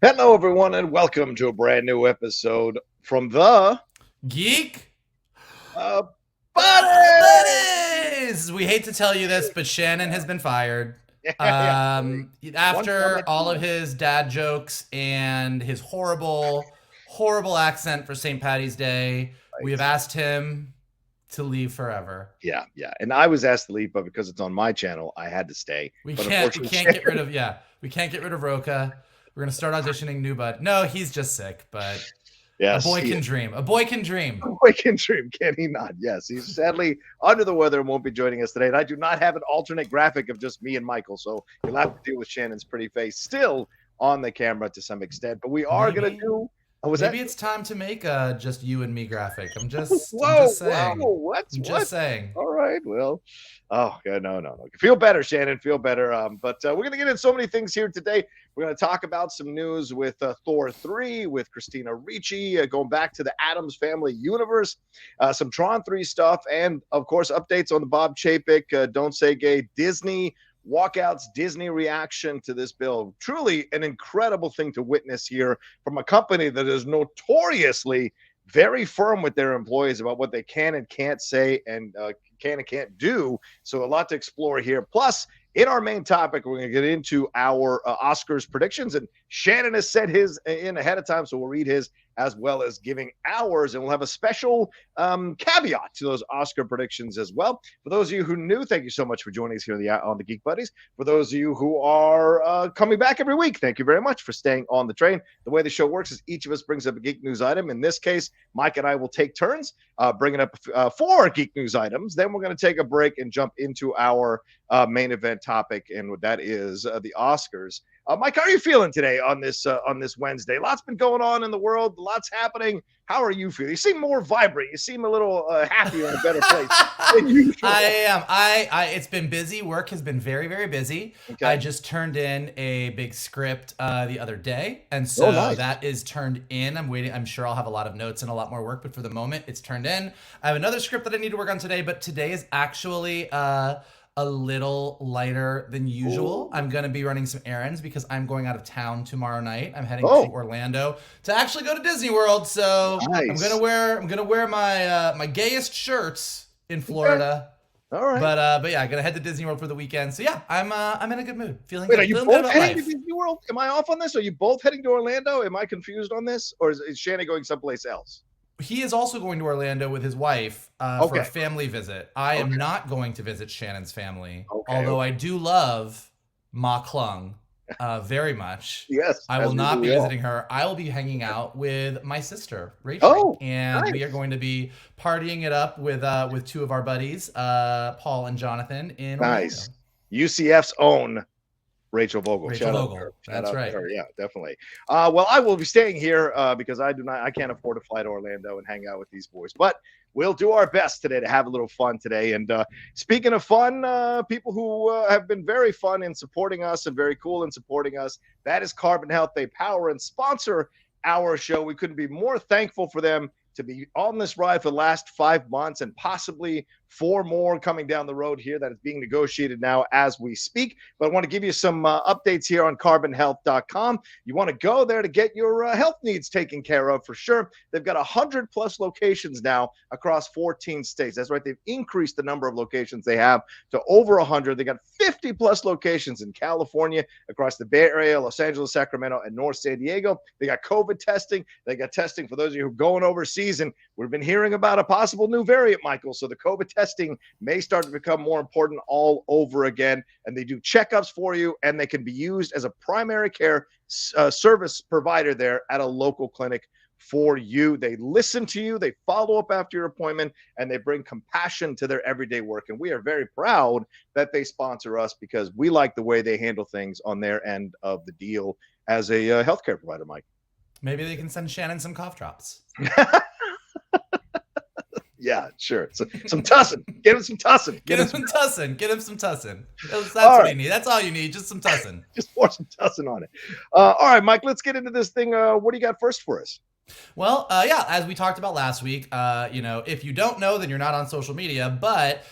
Hello, everyone, and welcome to a brand new episode from the Geek uh, Buddies. Buddies! We hate to tell you this, but Shannon has been fired. Yeah, one After comment. all of his dad jokes and his horrible accent for St. Patty's Day, we have asked him to leave forever. Yeah. And I was asked to leave, but because it's on my channel, I had to stay. We But can't unfortunately, we can't get rid of Rocha. We're gonna start auditioning new bud. No, he's just sick, but yes, a boy he can is. dream. A boy can dream. We can dream, can he not? Yes, he's sadly under the weather and won't be joining us today. And I do not have an alternate graphic of just me and Michael, so you'll have to deal with Shannon's pretty face still on the camera to some extent. But we are going to do. Maybe it's time to make a just you and me graphic. I'm just saying. What? I'm just saying. All right, well, oh, yeah, no. Feel better, Shannon. Feel better. But we're going to get into so many things here today. We're going to talk about some news with Thor 3, with Cristina Ricci, going back to the Addams Family universe, some Tron 3 stuff, and, of course, updates on the Bob Chapek, Don't Say Gay, Disney Walkout's Disney reaction to this bill. Truly an incredible thing to witness here from a company that is notoriously very firm with their employees about what they can and can't say and can and can't do. So a lot to explore here. Plus, in our main topic, we're going to get into our Oscars predictions. And Shannon has set his in ahead of time, so we'll read his as well as giving ours. And we'll have a special caveat to those Oscar predictions as well. For those of you who knew, thank you so much for joining us here on the Geek Buddies. For those of you who are coming back every week, thank you very much for staying on the train. The way the show works is each of us brings up a geek news item. In this case, Mike and I will take turns bringing up 4 geek news items. Then we're going to take a break and jump into our main event topic, and that is the Oscars. Mike, how are you feeling today on this Wednesday? Lots been going on in the world. Lots happening. How are you feeling? You seem more vibrant. You seem a little happier in a better place than usual. I am. It's been busy. Work has been very, very busy. Okay. I just turned in a big script the other day, and so nice. That is turned in. I'm waiting. I'm sure I'll have a lot of notes and a lot more work, but for the moment, it's turned in. I have another script that I need to work on today, but today is actually a little lighter than usual. I'm going to be running some errands because I'm going out of town tomorrow night. I'm heading to Orlando to actually go to Disney World. So nice. I'm going to wear my my gayest shirts in Florida. Okay. All right. But yeah, I'm going to head to Disney World for the weekend. So yeah, I'm in a good mood. Wait, are you both heading to Disney World? Am I off on this? Are you both heading to Orlando? Am I confused on this? Or is Shannon going someplace else? He is also going to Orlando with his wife for a family visit. I am not going to visit Shannon's family, although I do love Ma Klung very much. Yes. I will not be visiting her. I will be hanging out with my sister, Rachel. And we are going to be partying it up with 2 of our buddies, Paul and Jonathan, in Orlando. UCF's own Rachel Vogel. Shout out to her. That's right. Yeah, definitely. Well, I will be staying here because I can't afford to fly to Orlando and hang out with these boys. But we'll do our best today to have a little fun today. And speaking of fun, people who have been very fun in supporting us and very cool in supporting us, that is Carbon Health. They power and sponsor our show. We couldn't be more thankful for them to be on this ride for the last 5 months and possibly 4 more coming down the road here that is being negotiated now as we speak. But I want to give you some updates here on carbonhealth.com. You want to go there to get your health needs taken care of for sure. They've got 100 plus locations now across 14 states. That's right. They've increased the number of locations they have to over 100. They got 50 plus locations in California, across the Bay Area, Los Angeles, Sacramento, and North San Diego. They got COVID testing. They got testing for those of you who are going overseas. And we've been hearing about a possible new variant, Michael. So the COVID testing may start to become more important all over again. And they do checkups for you, and they can be used as a primary care service provider there at a local clinic for you. They listen to you, they follow up after your appointment, and they bring compassion to their everyday work. And we are very proud that they sponsor us because we like the way they handle things on their end of the deal as a healthcare provider, Mike. Maybe they can send Shannon some cough drops. Yeah, sure. So, some tussin. Get him some tussin. Get him some tussin. That's what you need. That's all you need. Just some tussin. Just pour some tussin on it. All right, Mike, let's get into this thing. What do you got first for us? Well, yeah, as we talked about last week, if you don't know, then you're not on social media. But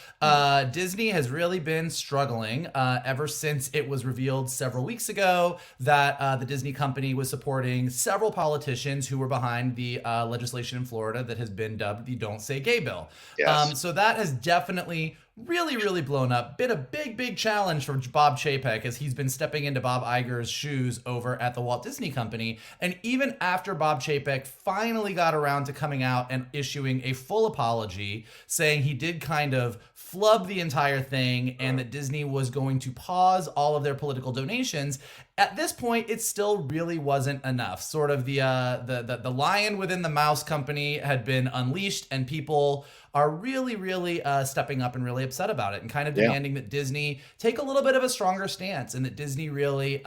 Disney has really been struggling ever since it was revealed several weeks ago that the Disney company was supporting several politicians who were behind the legislation in Florida that has been dubbed the Don't Say Gay bill. Yes. So that has definitely really blown up. Been a big challenge for Bob Chapek as he's been stepping into Bob Iger's shoes over at the Walt Disney Company. And even after Bob Chapek finally got around to coming out and issuing a full apology, saying he did kind of flub the entire thing and that Disney was going to pause all of their political donations, at this point, it still really wasn't enough. Sort of the lion within the mouse company had been unleashed, and people are really stepping up and really upset about it and kind of demanding that Disney take a little bit of a stronger stance and that Disney really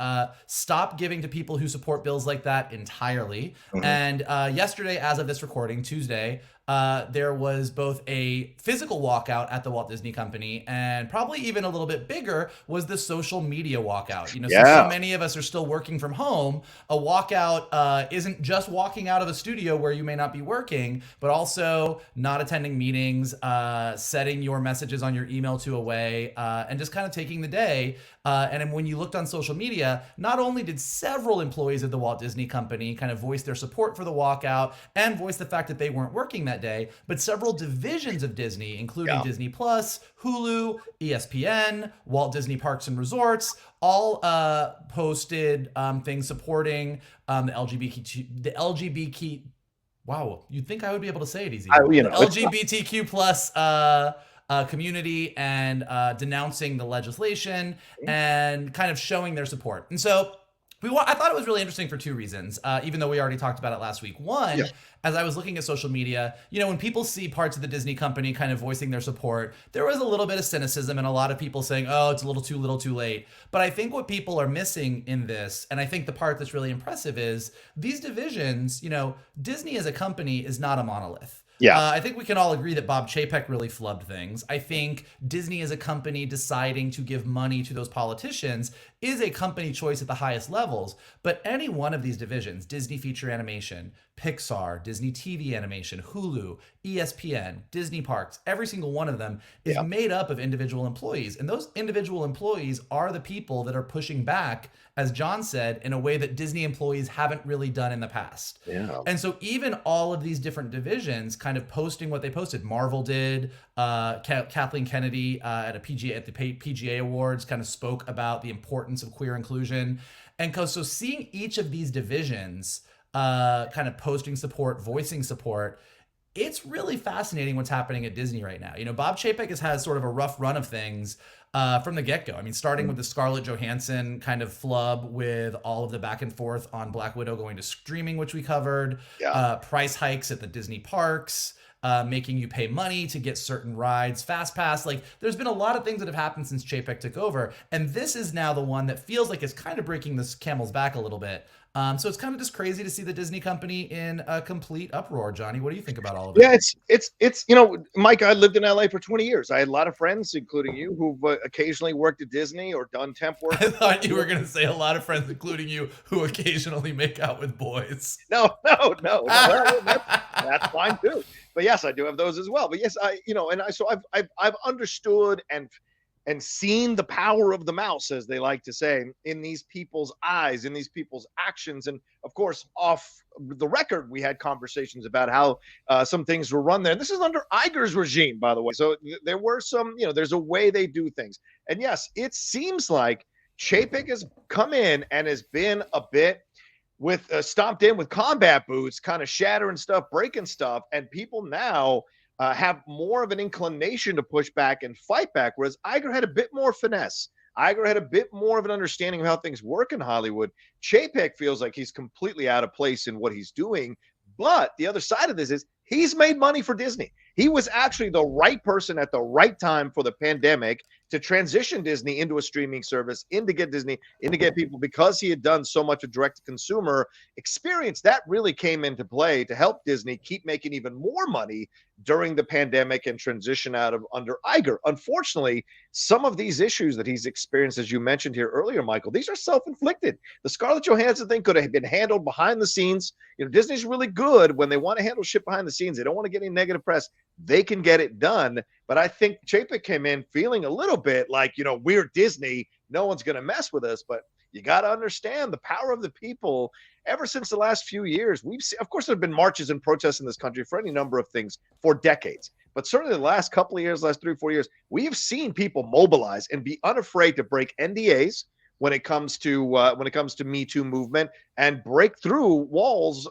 stop giving to people who support bills like that entirely. And yesterday, as of this recording, Tuesday, there was both a physical walkout at the Walt Disney Company, and probably even a little bit bigger was the social media walkout. Since so many of us are still working from home, a walkout isn't just walking out of a studio where you may not be working, but also not attending meetings, setting your messages on your email to away, and just kind of taking the day. And when you looked on social media, not only did several employees of the Walt Disney Company kind of voice their support for the walkout and voice the fact that they weren't working that day, but several divisions of Disney, including Disney Plus, Hulu, ESPN, Walt Disney Parks and Resorts, all posted things supporting the LGBTQ. Wow, you'd think I would be able to say it easy. The LGBTQ plus community and denouncing the legislation and kind of showing their support. And so I thought it was really interesting for two reasons, even though we already talked about it last week. One, as I was looking at social media, when people see parts of the Disney company kind of voicing their support, there was a little bit of cynicism and a lot of people saying, oh, it's a little too late. But I think what people are missing in this, and I think the part that's really impressive is these divisions, Disney as a company is not a monolith. I think we can all agree that Bob Chapek really flubbed things. I think Disney as a company deciding to give money to those politicians is a company choice at the highest levels. But any one of these divisions, Disney Feature Animation, Pixar, Disney TV Animation, Hulu, ESPN, Disney Parks, every single one of them is made up of individual employees. And those individual employees are the people that are pushing back, as John said, in a way that Disney employees haven't really done in the past. And so even all of these different divisions kind of posting what they posted. Marvel did, Kathleen Kennedy at the PGA Awards kind of spoke about the importance of queer inclusion. And so seeing each of these divisions kind of posting support, voicing support, it's really fascinating what's happening at Disney right now. Bob Chapek has had sort of a rough run of things from the get-go. I mean, starting with the Scarlett Johansson kind of flub with all of the back and forth on Black Widow going to streaming, which we covered, price hikes at the Disney parks, making you pay money to get certain rides, Fast Pass. Like, there's been a lot of things that have happened since Chapek took over, and this is now the one that feels like it's kind of breaking this camel's back a little bit. So it's kind of just crazy to see the Disney company in a complete uproar. Johnny, what do you think about all of it? Yeah, it's Mike, I lived in LA for 20 years. I had a lot of friends, including you, who've occasionally worked at Disney or done temp work. I thought you were going to say a lot of friends, including you, who occasionally make out with boys. No. That's fine too. But yes, I do have those as well. But yes, I've understood and seen the power of the mouse, as they like to say, in these people's eyes, in these people's actions. And of course, off the record, we had conversations about how some things were run there. And this is under Iger's regime, by the way. So there were some, there's a way they do things. And yes, it seems like Chapek has come in and has been a bit with stomped in with combat boots, kind of shattering stuff, breaking stuff. And people now have more of an inclination to push back and fight back, whereas Iger had a bit more finesse. Iger had a bit more of an understanding of how things work in Hollywood. Chapek feels like he's completely out of place in what he's doing. But the other side of this is he's made money for Disney. He was actually the right person at the right time for the pandemic to transition Disney into a streaming service, in to get Disney, in to get people, because he had done so much of direct-to-consumer experience. That really came into play to help Disney keep making even more money during the pandemic and transition out of under Iger. Unfortunately, some of these issues that he's experienced, as you mentioned here earlier, Michael, these are self-inflicted. The Scarlett Johansson thing could have been handled behind the scenes. Disney's really good when they want to handle shit behind the scenes. They don't want to get any negative press. They can get it done. But I think Chapek came in feeling a little bit like, we're Disney. No one's going to mess with us. But you got to understand the power of the people. Ever since the last few years, we've seen, of course, there have been marches and protests in this country for any number of things for decades. But certainly the last couple of years, last 3 or 4 years, we've seen people mobilize and be unafraid to break NDAs when it comes to Me Too movement, and break through walls,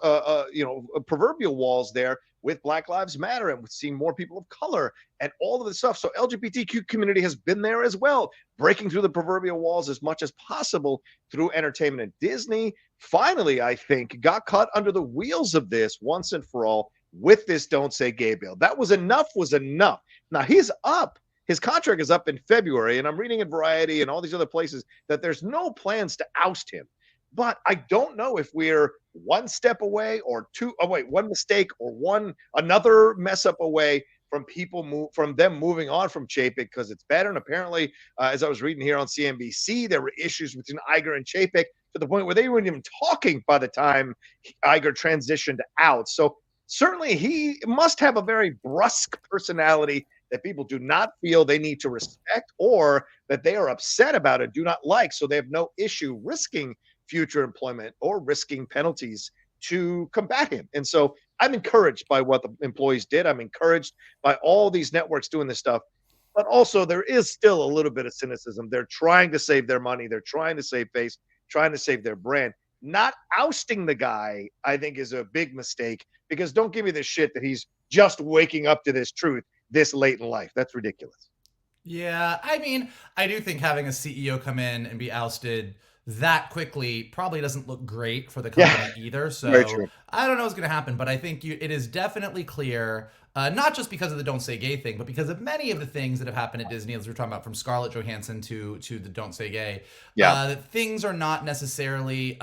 proverbial walls there with Black Lives Matter, and we're seeing more people of color and all of this stuff. So LGBTQ community has been there as well, breaking through the proverbial walls as much as possible through entertainment. And Disney finally, I think, got caught under the wheels of this once and for all with this Don't Say Gay bill. That was enough. Now he's up. His contract is up in February, and I'm reading in Variety and all these other places that there's no plans to oust him. But I don't know if we're one step away or one mistake or another mess up away from them moving on from Chapek, because it's better. And apparently, as I was reading here on CNBC, there were issues between Iger and Chapek to the point where they weren't even talking by the time Iger transitioned out. So certainly he must have a very brusque personality that people do not feel they need to respect, or that they are upset about it, do not like. So they have no issue risking future employment or risking penalties to combat him. And so I'm encouraged by what the employees did. I'm encouraged by all these networks doing this stuff. But also there is still a little bit of cynicism. They're trying to save their money. They're trying to save face, trying to save their brand. Not ousting the guy, I think, is a big mistake, because don't give me this shit that he's just waking up to this truth this late in life. That's ridiculous. Yeah, I mean, I do think having a CEO come in and be ousted that quickly probably doesn't look great for the company either. So I don't know what's going to happen, but I think it is definitely clear, not just because of the Don't Say Gay thing, but because of many of the things that have happened at Disney, as we're talking about, from Scarlett Johansson to the Don't Say Gay, that things are not necessarily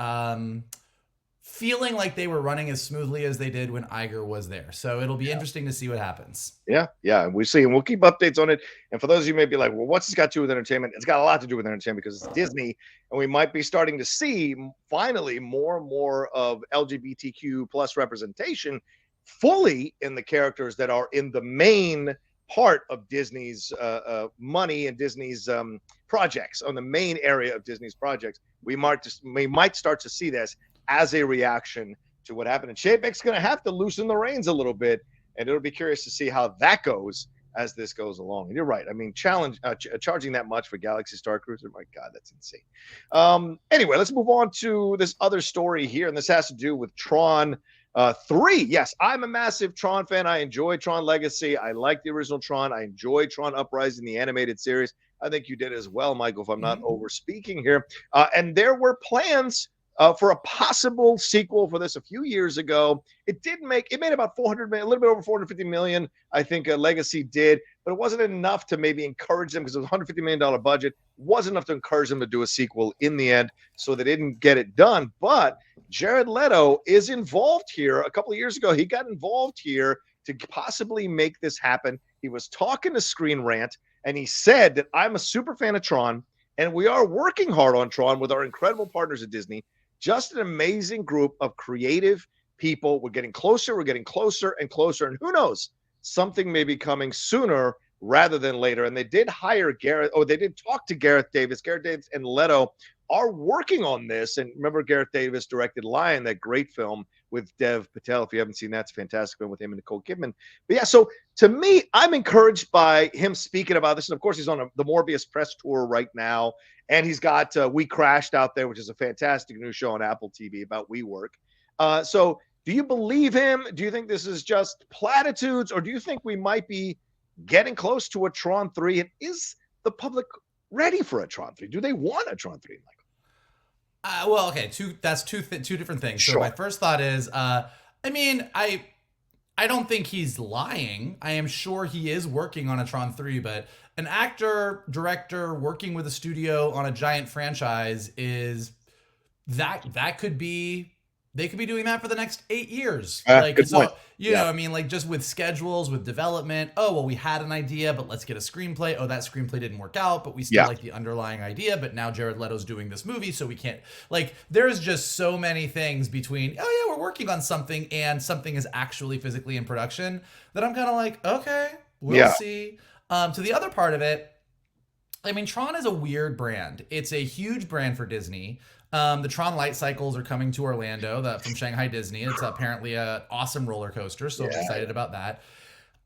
feeling like they were running as smoothly as they did when Iger was there. So it'll be interesting to see what happens. Yeah. We see, and we'll keep updates on it. And for those of you who may be like, well, what's this got to do with entertainment? It's got a lot to do with entertainment, because it's Disney, and we might be starting to see finally more and more of LGBTQ plus representation fully in the characters that are in the main part of Disney's money and Disney's projects, on the main area of Disney's projects. We might start to see this as a reaction to what happened. And Chapek's going to have to loosen the reins a little bit, and it'll be curious to see how that goes as this goes along. And you're right. I mean, charging that much for Galaxy Star Cruiser, my God, that's insane. Anyway, let's move on to this other story here, and this has to do with Tron 3. Yes, I'm a massive Tron fan. I enjoy Tron Legacy. I like the original Tron. I enjoy Tron Uprising, the animated series. I think you did as well, Michael, if I'm not over speaking here. And there were plans for a possible sequel for this a few years ago. It made about 400 million, a little bit over 450 million, I think Legacy did, but it wasn't enough to maybe encourage them, because it was a $150 million budget. Wasn't enough to encourage them to do a sequel in the end, so they didn't get it done. But Jared Leto is involved here. A couple of years ago, he got involved here to possibly make this happen. He was talking to Screen Rant, and he said that, I'm a super fan of Tron, and we are working hard on Tron with our incredible partners at Disney. Just an amazing group of creative people. We're getting closer and closer. And who knows, something may be coming sooner rather than later. And they did they did talk to Gareth Davis. Gareth Davis and Leto are working on this. And remember, Gareth Davis directed Lion, that great film with Dev Patel. If you haven't seen that, it's a fantastic film with him and Nicole Kidman. But yeah, so to me, I'm encouraged by him speaking about this. And of course, he's on the Morbius press tour right now. And he's got We Crashed out there, which is a fantastic new show on Apple TV about WeWork. So do you believe him? Do you think this is just platitudes? Or do you think we might be getting close to a Tron 3? And is the public ready for a Tron 3? Do they want a Tron 3, Michael? Well, okay, that's two different things. Sure. So my first thought is, I don't think he's lying. I am sure he is working on a Tron 3, but an actor, director working with a studio on a giant franchise is that could be they could be doing that for the next 8 years. Like, Good point. so, you know, I mean, like just with schedules, with development. Oh, well, we had an idea, but let's get a screenplay. Oh, that screenplay didn't work out, but we still like the underlying idea. But now Jared Leto's doing this movie, so we can't. Like, there's just so many things between, oh, yeah, we're working on something and something is actually physically in production that I'm kind of like, okay, we'll see. To the other part of it, I mean, Tron is a weird brand. It's a huge brand for Disney. The Tron light cycles are coming to Orlando from Shanghai Disney. It's apparently an awesome roller coaster, so I'm excited about that.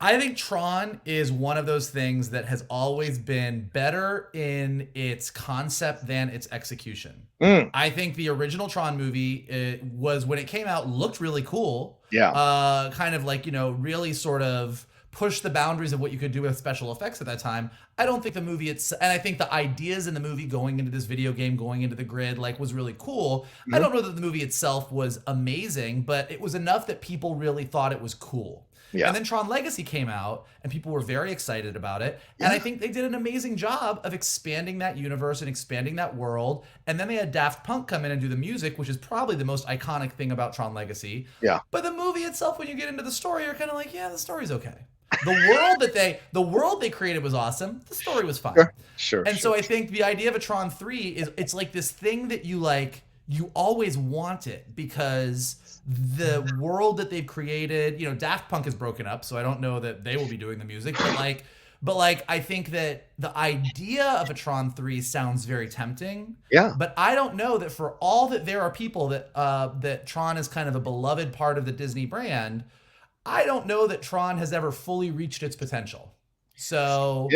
I think Tron is one of those things that has always been better in its concept than its execution. I think the original Tron movie was, when it came out, looked really cool. Yeah. Kind of like, you know, really sort of push the boundaries of what you could do with special effects at that time. I don't think the movie and I think the ideas in the movie going into this video game, going into the grid, like, was really cool. I don't know that the movie itself was amazing, but it was enough that people really thought it was cool. And then Tron Legacy came out and people were very excited about it. And I think they did an amazing job of expanding that universe and expanding that world. And then they had Daft Punk come in and do the music, which is probably the most iconic thing about Tron Legacy. But the movie itself, when you get into the story, you're kind of like, yeah, the story's okay. The world they created was awesome. The story was fine. So I think the idea of a Tron 3 is, it's like this thing that you always want it, because the world that they've created, you know, Daft Punk is broken up, so I don't know that they will be doing the music, but I think that the idea of a Tron 3 sounds very tempting. But I don't know that, for all that there are people that Tron is kind of a beloved part of the Disney brand, I don't know that Tron has ever fully reached its potential. So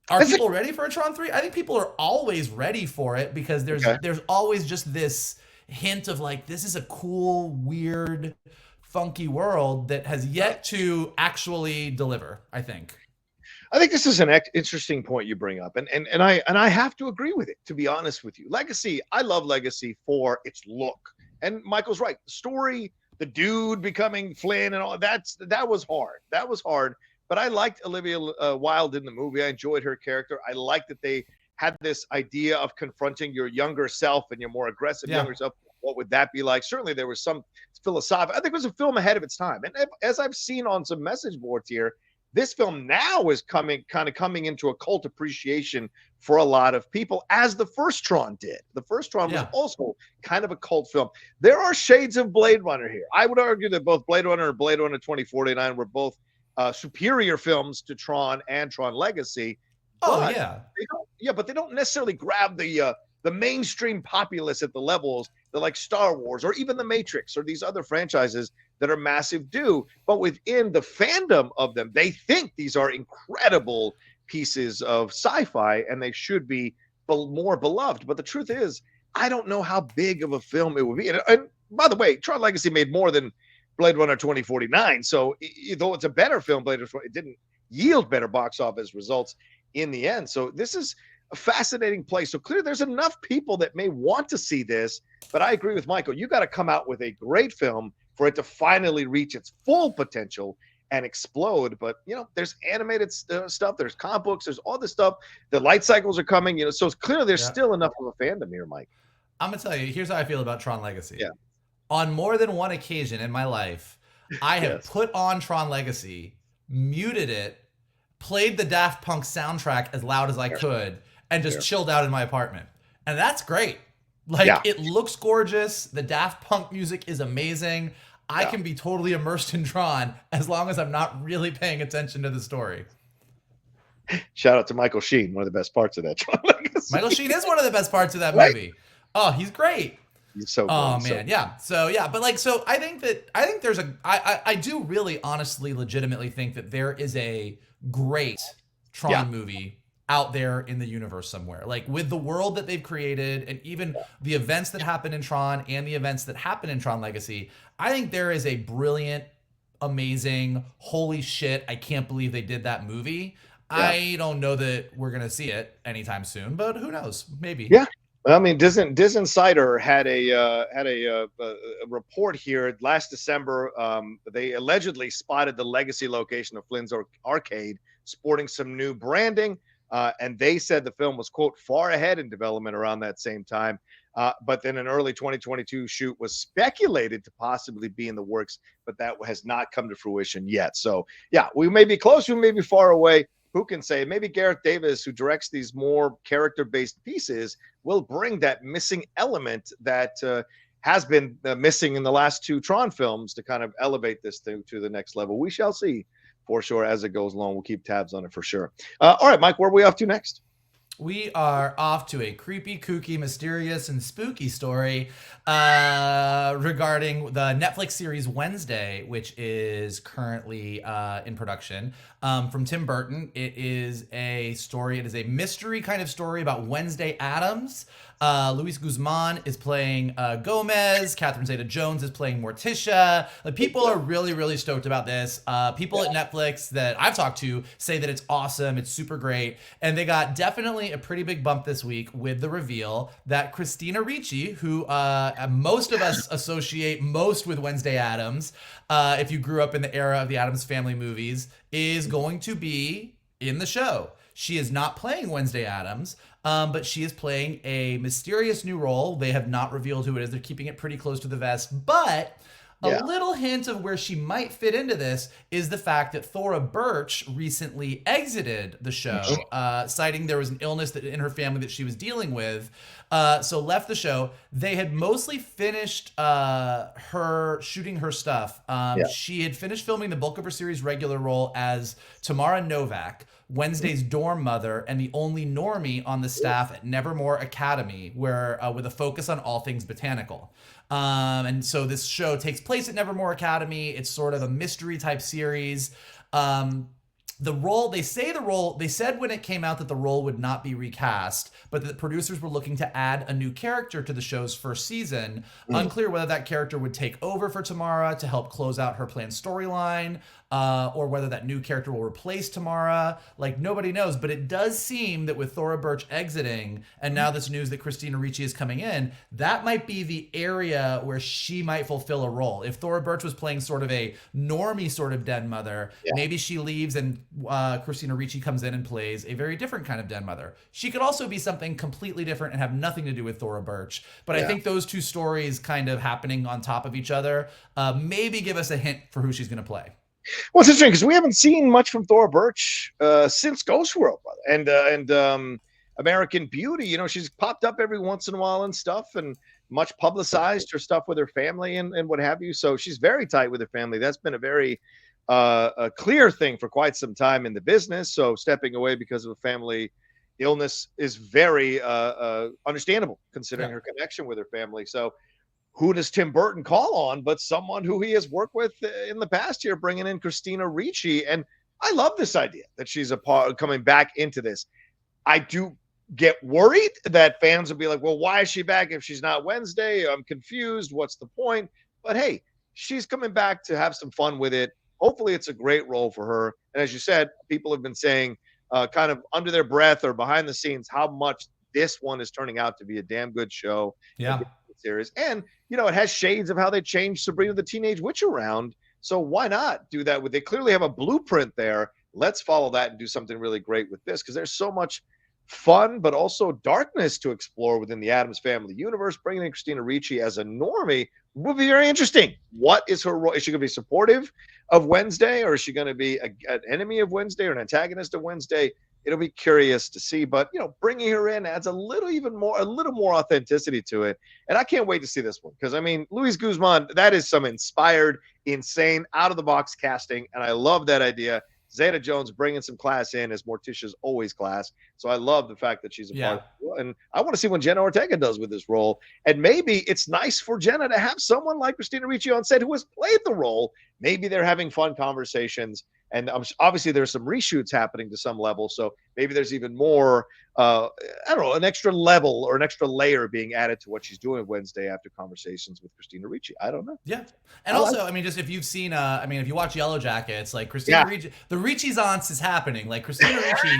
are people ready for a Tron 3? I think people are always ready for it, because there's always just this hint of like, this is a cool, weird, funky world that has yet to actually deliver, I think. I think this is an interesting point you bring up, and I have to agree with it, to be honest with you. Legacy, I love Legacy for its look, and Michael's right. The story, the dude becoming Flynn and all that was hard. That was hard. But I liked Olivia Wilde in the movie. I enjoyed her character. I liked that they had this idea of confronting your younger self and your more aggressive younger self. What would that be like? Certainly there was some philosophical. I think it was a film ahead of its time. And as I've seen on some message boards here, this film now is coming into a cult appreciation for a lot of people, as the first Tron did. The first Tron was also kind of a cult film. There are shades of Blade Runner here. I would argue that both Blade Runner and Blade Runner 2049 were both superior films to Tron and Tron Legacy. But they don't necessarily grab the mainstream populace at the levels that, like, Star Wars or even The Matrix or these other franchises that are massive do. But within the fandom of them, they think these are incredible pieces of sci-fi and they should be more beloved. But the truth is, I don't know how big of a film it would be. And by the way, Tron Legacy made more than Blade Runner 2049. So though it's a better film, it didn't yield better box office results in the end. So this is a fascinating place. So clearly there's enough people that may want to see this, but I agree with Michael. You got to come out with a great film for it to finally reach its full potential and explode. But, you know, there's animated stuff, there's comic books, there's all this stuff. The light cycles are coming, you know, so it's clearly there's still enough of a fandom here, Mike. I'm going to tell you, here's how I feel about Tron Legacy. On more than one occasion in my life, I have put on Tron Legacy, muted it, played the Daft Punk soundtrack as loud as I could, and just chilled out in my apartment. And that's great. Like, it looks gorgeous. The Daft Punk music is amazing. I can be totally immersed in Tron as long as I'm not really paying attention to the story. Shout out to Michael Sheen, one of the best parts of that Tron Legacy. Michael Sheen is one of the best parts of that movie. Oh, he's great. He's so good. Oh man, So but like, so I think there's I do really honestly legitimately think that there is a great Tron movie out there in the universe somewhere, like with the world that they've created and even the events that happen in Tron and the events that happen in Tron Legacy. I think there is a brilliant, amazing, holy shit, I can't believe they did that movie. I don't know that we're gonna see it anytime soon, but who knows? Maybe. I mean, Disney Insider had a report here last December. They allegedly spotted the legacy location of Flynn's Arcade sporting some new branding. And they said the film was, quote, far ahead in development around that same time. But then an early 2022 shoot was speculated to possibly be in the works, but that has not come to fruition yet. So, yeah, we may be close, we may be far away. Who can say? Maybe Gareth Davis, who directs these more character-based pieces, will bring that missing element that has been missing in the last two Tron films to kind of elevate this thing to the next level. We shall see for sure as it goes along. We'll keep tabs on it for sure. All right, Mike, where are we off to next? We are off to a creepy, kooky, mysterious, and spooky story regarding the Netflix series Wednesday, which is currently in production from Tim Burton. It is a story. It is a mystery kind of story about Wednesday Addams. Luis Guzman is playing Gomez. Catherine Zeta-Jones is playing Morticia. People are really, really stoked about this. People at Netflix that I've talked to say that it's awesome. It's super great. And they got definitely a pretty big bump this week with the reveal that Cristina Ricci, who most of us associate most with Wednesday Addams, if you grew up in the era of the Addams Family movies, is going to be in the show. She is not playing Wednesday Addams, but she is playing a mysterious new role. They have not revealed who it is. They're keeping it pretty close to the vest. But a little hint of where she might fit into this is the fact that Thora Birch recently exited the show, citing there was an illness that in her family that she was dealing with. So left the show. They had mostly finished her shooting her stuff. She had finished filming the bulk of her series regular role as Tamara Novak, Wednesday's dorm mother and the only normie on the staff at Nevermore Academy, where with a focus on all things botanical. And so this show takes place at Nevermore Academy. It's sort of a mystery type series. The role, they said when it came out that the role would not be recast, but that the producers were looking to add a new character to the show's first season. Unclear whether that character would take over for Tamara to help close out her planned storyline, or whether that new character will replace Tamara. Like, nobody knows, but it does seem that with Thora Birch exiting, and now this news that Cristina Ricci is coming in, that might be the area where she might fulfill a role. If Thora Birch was playing sort of a normie sort of den mother, maybe she leaves and Cristina Ricci comes in and plays a very different kind of den mother. She could also be something completely different and have nothing to do with Thora Birch. But I think those two stories kind of happening on top of each other maybe give us a hint for who she's going to play. Well, it's interesting because we haven't seen much from Thora Birch since Ghost World, and American Beauty. You know, she's popped up every once in a while and stuff, and much publicized her stuff with her family and what have you. So she's very tight with her family. That's been a very a clear thing for quite some time in the business. So stepping away because of a family illness is very understandable, considering her connection with her family. So who does Tim Burton call on but someone who he has worked with in the past year, bringing in Cristina Ricci? And I love this idea that she's a part coming back into this. I do get worried that fans will be like, well, why is she back if she's not Wednesday? I'm confused. What's the point? But hey, she's coming back to have some fun with it. Hopefully it's a great role for her. And as you said, people have been saying kind of under their breath or behind the scenes how much this one is turning out to be a damn good show. Yeah. Series. And, you know, it has shades of how they changed Sabrina the Teenage Witch around. So why not do that? They clearly have a blueprint there. Let's follow that and do something really great with this, because there's so much fun, but also darkness to explore within the Addams Family universe. Bringing in Cristina Ricci as a normie would be very interesting. What is her role? Is she going to be supportive of Wednesday, or is she going to be an enemy of Wednesday or an antagonist of Wednesday? It'll be curious to see, but you know, bringing her in adds a little more authenticity to it. And I can't wait to see this one, because I mean, Luis Guzman, that is some inspired, insane, out of the box casting, and I love that idea. Zeta-Jones bringing some class in, as Morticia's always class. So I love the fact that she's a part of it. And I want to see what Jenna Ortega does with this role. And maybe it's nice for Jenna to have someone like Cristina Ricci on set who has played the role. Maybe they're having fun conversations. And obviously there's some reshoots happening to some level. So maybe there's even more, I don't know, an extra level or an extra layer being added to what she's doing Wednesday after conversations with Cristina Ricci. I don't know. Yeah. And I mean, just if you've seen, if you watch Yellow Jackets, like Cristina Ricci, the Ricci's-ance is happening. Like Cristina Ricci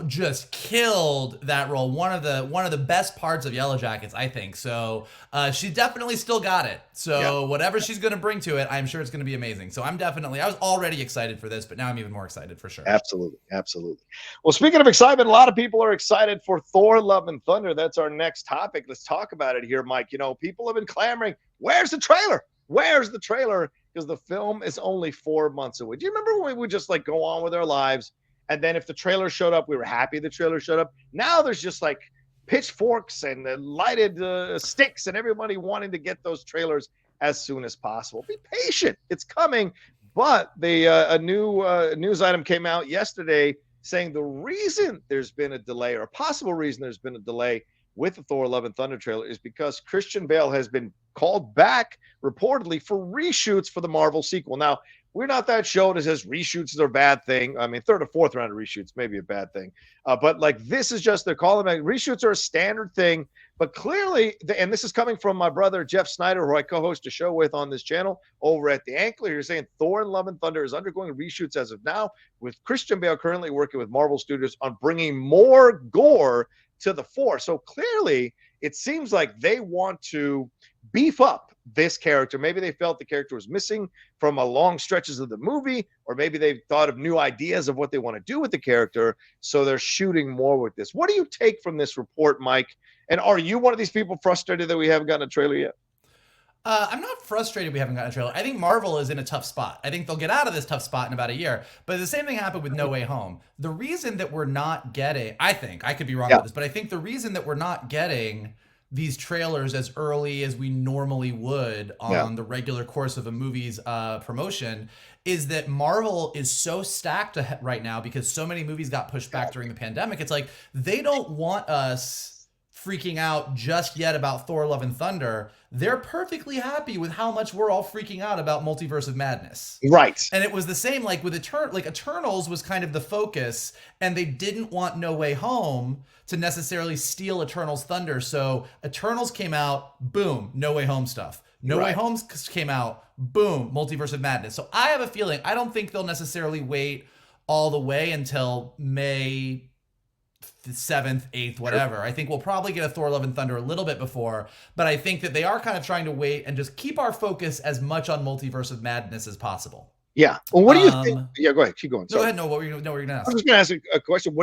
just killed that role. One of the best parts of Yellow Jackets, I think. So she definitely still got it. So whatever she's going to bring to it, I'm sure it's going to be amazing. So I was already excited for this, but now I'm even more excited for sure. Absolutely. Well, speaking of excitement, a lot of people are excited for Thor Love and Thunder. That's our next topic. Let's talk about it here, Mike. You know, people have been clamoring, where's the trailer? Because the film is only 4 months away. Do you remember when we would just like go on with our lives? And then if the trailer showed up, we were happy the trailer showed up. Now there's just like pitchforks and lighted sticks and everybody wanting to get those trailers as soon as possible. Be patient. It's coming. But a new news item came out yesterday saying the reason there's been a delay, or a possible reason there's been a delay with the Thor Love and Thunder trailer, is because Christian Bale has been called back reportedly for reshoots for the Marvel sequel. Now, we're not that show that says reshoots are a bad thing. I mean, third or fourth round of reshoots may be a bad thing. But like this is just, they're calling them, reshoots are a standard thing. But clearly, and this is coming from my brother, Jeff Snyder, who I co-host a show with on this channel over at The Ankler. You're saying Thor Love and Thunder is undergoing reshoots as of now, with Christian Bale currently working with Marvel Studios on bringing more gore to the fore. So clearly, it seems like they want to beef up this character. Maybe they felt the character was missing from a long stretches of the movie, or maybe they've thought of new ideas of what they want to do with the character, so they're shooting more with this. What do you take from this report, Mike? And are you one of these people frustrated that we haven't gotten a trailer yet? I'm not frustrated we haven't gotten a trailer. I think Marvel is in a tough spot. I think they'll get out of this tough spot in about a year. But the same thing happened with No Way Home. The reason that we're not getting, I think, I could be wrong with this, but I think the reason that we're not getting these trailers as early as we normally would on the regular course of a movie's promotion is that Marvel is so stacked right now because so many movies got pushed back during the pandemic. It's like they don't want us freaking out just yet about Thor Love and Thunder. They're perfectly happy with how much we're all freaking out about Multiverse of Madness. Right. And it was the same like with Eternals was kind of the focus, and they didn't want No Way Home to necessarily steal Eternals thunder. So Eternals came out, boom, No Way Home stuff. No Way Home came out, boom, Multiverse of Madness. So I have a feeling, I don't think they'll necessarily wait all the way until May 7th, 8th, whatever. I think we'll probably get a Thor Love and Thunder a little bit before, but I think that they are kind of trying to wait and just keep our focus as much on Multiverse of Madness as possible. Yeah. Well, what do you think? Yeah, go ahead. Keep going. Sorry. Go ahead. No, what were you going to ask? I was just going to ask a question.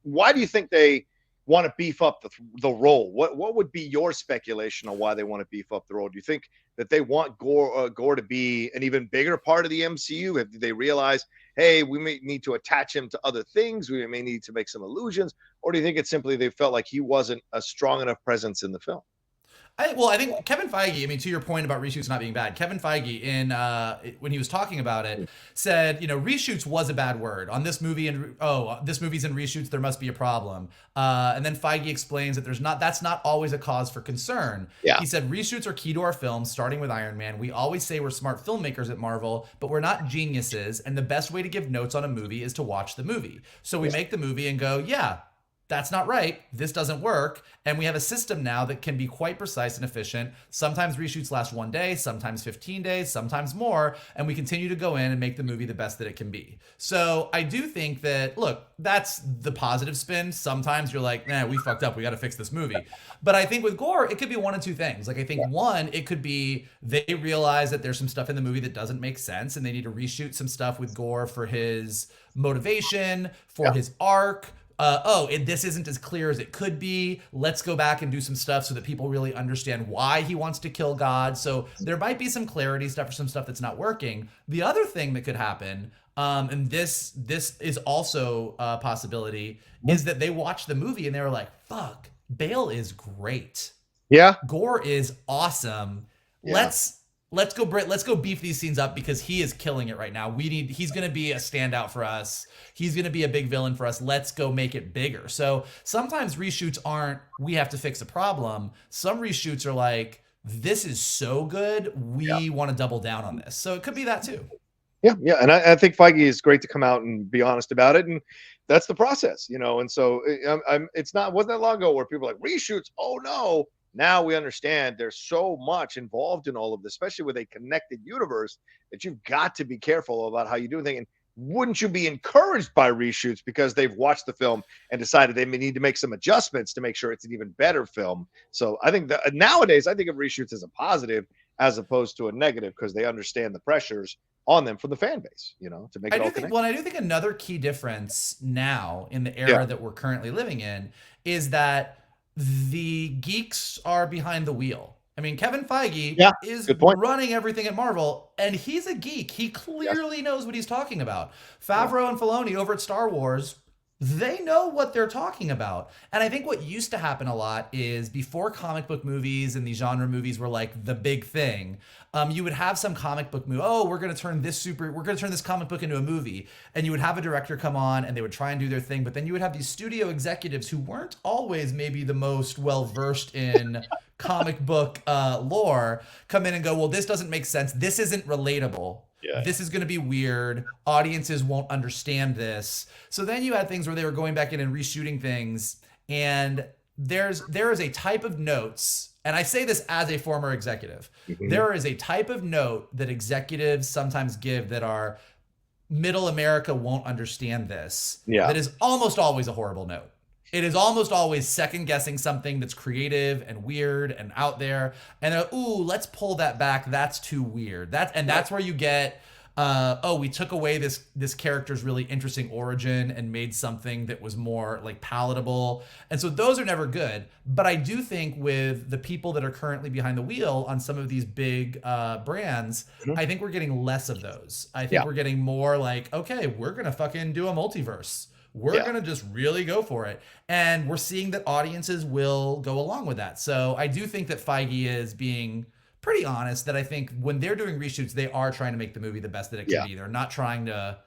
Why do you think they want to beef up the role? What would be your speculation on why they want to beef up the role? Do you think that they want Gorr to be an even bigger part of the MCU? Have they realized, hey, we may need to attach him to other things, we may need to make some allusions, or do you think it's simply they felt like he wasn't a strong enough presence in the film? I think Kevin Feige, I mean, to your point about reshoots not being bad, Kevin Feige, when he was talking about it, said, reshoots was a bad word on this movie, and this movie's in reshoots, there must be a problem. And then Feige explains that that's not always a cause for concern. Yeah. He said, reshoots are key to our films, starting with Iron Man. We always say we're smart filmmakers at Marvel, but we're not geniuses, and the best way to give notes on a movie is to watch the movie. So we make the movie and go, yeah, that's not right. This doesn't work. And we have a system now that can be quite precise and efficient. Sometimes reshoots last 1 day, sometimes 15 days, sometimes more. And we continue to go in and make the movie the best that it can be. So I do think that, look, that's the positive spin. Sometimes you're like, we fucked up. We got to fix this movie. But I think with Gorr, it could be one of two things. Like, I think one, it could be they realize that there's some stuff in the movie that doesn't make sense and they need to reshoot some stuff with Gorr for his motivation, for his arc. This isn't as clear as it could be. Let's go back and do some stuff so that people really understand why he wants to kill God. So there might be some clarity stuff or some stuff that's not working. The other thing that could happen, and this is also a possibility, is that they watch the movie and they were like, fuck, Bale is great. Yeah. Gorr is awesome. Yeah. Let's go beef these scenes up because he is killing it right now. He's going to be a standout for us. He's going to be a big villain for us. Let's go make it bigger. So sometimes reshoots aren't, we have to fix a problem. Some reshoots are like, this is so good, we want to double down on this. So it could be that too. Yeah. And I think Feige is great to come out and be honest about it. And that's the process, and so wasn't that long ago where people were like reshoots. Oh no. Now we understand there's so much involved in all of this, especially with a connected universe, that you've got to be careful about how you do things. And wouldn't you be encouraged by reshoots because they've watched the film and decided they may need to make some adjustments to make sure it's an even better film? So I think that nowadays I think of reshoots as a positive as opposed to a negative because they understand the pressures on them from the fan base, to make it all connect. Well, I do think another key difference now in the era that we're currently living in is that the geeks are behind the wheel. I mean, Kevin Feige is running everything at Marvel, and he's a geek. He clearly knows what he's talking about. Favreau and Filoni over at Star Wars, they know what they're talking about. And I think what used to happen a lot is before comic book movies and these genre movies were like the big thing, you would have some comic book movie. Oh, we're going to turn this comic book into a movie. And you would have a director come on and they would try and do their thing. But then you would have these studio executives who weren't always maybe the most well-versed in comic book lore come in and go, well, this doesn't make sense. This isn't relatable. Yeah. This is going to be weird. Audiences won't understand this. So then you had things where they were going back in and reshooting things. And there is a type of notes, and I say this as a former executive, there is a type of note that executives sometimes give that are middle America won't understand this. Yeah. That is almost always a horrible note. It is almost always second guessing something that's creative and weird and out there. And they're, ooh, let's pull that back. That's too weird. That's where you get, we took away this character's really interesting origin and made something that was more like palatable. And so those are never good. But I do think with the people that are currently behind the wheel on some of these big brands, I think we're getting less of those. I think we're getting more like, okay, we're going to fucking do a multiverse. We're going to just really go for it. And we're seeing that audiences will go along with that. So I do think that Feige is being pretty honest that I think when they're doing reshoots, they are trying to make the movie the best that it can be. They're not trying to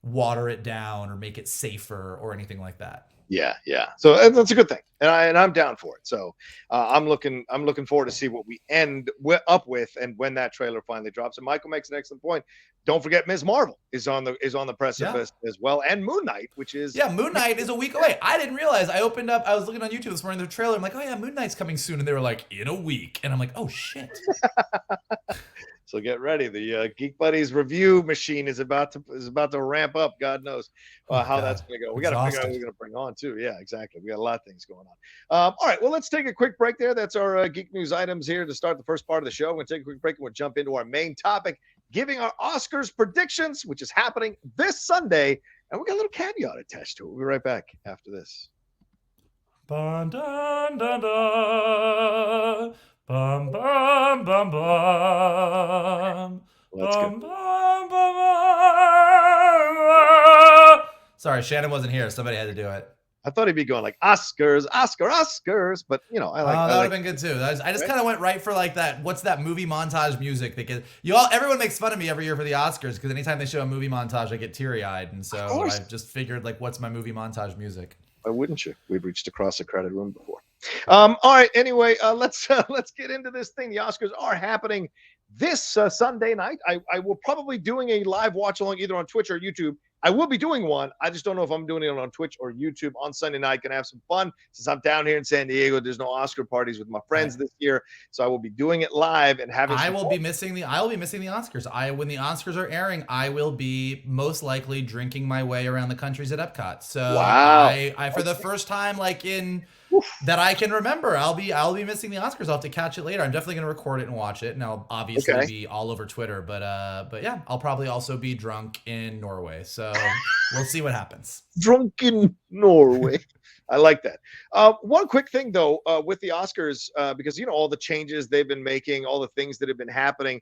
water it down or make it safer or anything like that. Yeah. So that's a good thing, and I'm down for it. So I'm looking forward to see what we end up with, and when that trailer finally drops. And Michael makes an excellent point. Don't forget, Ms. Marvel is on the precipice as well, and Moon Knight, which is Moon Knight is a week away. I didn't realize. I was looking on YouTube this morning, the trailer. I'm like, oh yeah, Moon Knight's coming soon, and they were like, in a week, and I'm like, oh shit. So get ready. The Geek Buddies review machine is about to ramp up. God knows how that's going to go. We got to figure out who we're going to bring on too. Yeah, exactly. We got a lot of things going on. All right. Well, let's take a quick break there. That's our Geek News items here to start the first part of the show. We're going to take a quick break and we'll jump into our main topic, giving our Oscars predictions, which is happening this Sunday. And we got a little caveat attached to it. We'll be right back after this. Dun, dun, dun, dun. Bum, bum, bum, bum. Bum, bum, bum, bum. Sorry, Shannon wasn't here. Somebody had to do it. I thought he'd be going like Oscars, but I like. That would have been good too. I just kind of went right for like that. What's that movie montage music that gets everyone makes fun of me every year for the Oscars because anytime they show a movie montage, I get teary eyed, and so I just figured like, what's my movie montage music? Why wouldn't you? We've reached across a crowded room before. All right. Anyway, let's get into this thing. The Oscars are happening this Sunday night. I will probably doing a live watch along either on Twitch or YouTube. I will be doing one. I just don't know if I'm doing it on Twitch or YouTube on Sunday night. Gonna have some fun since I'm down here in San Diego. There's no Oscar parties with my friends this year, so I will be doing it live and having. I will be missing the Oscars. When the Oscars are airing, I will be most likely drinking my way around the countries at Epcot. So I for the first time like in that I can remember, I'll be missing the Oscars. I'll have to catch it later. I'm definitely gonna record it and watch it, and I'll obviously be all over Twitter. But yeah, I'll probably also be drunk in Norway. So we'll see what happens. Drunk in Norway. I like that. One quick thing though, with the Oscars, because all the changes they've been making, all the things that have been happening.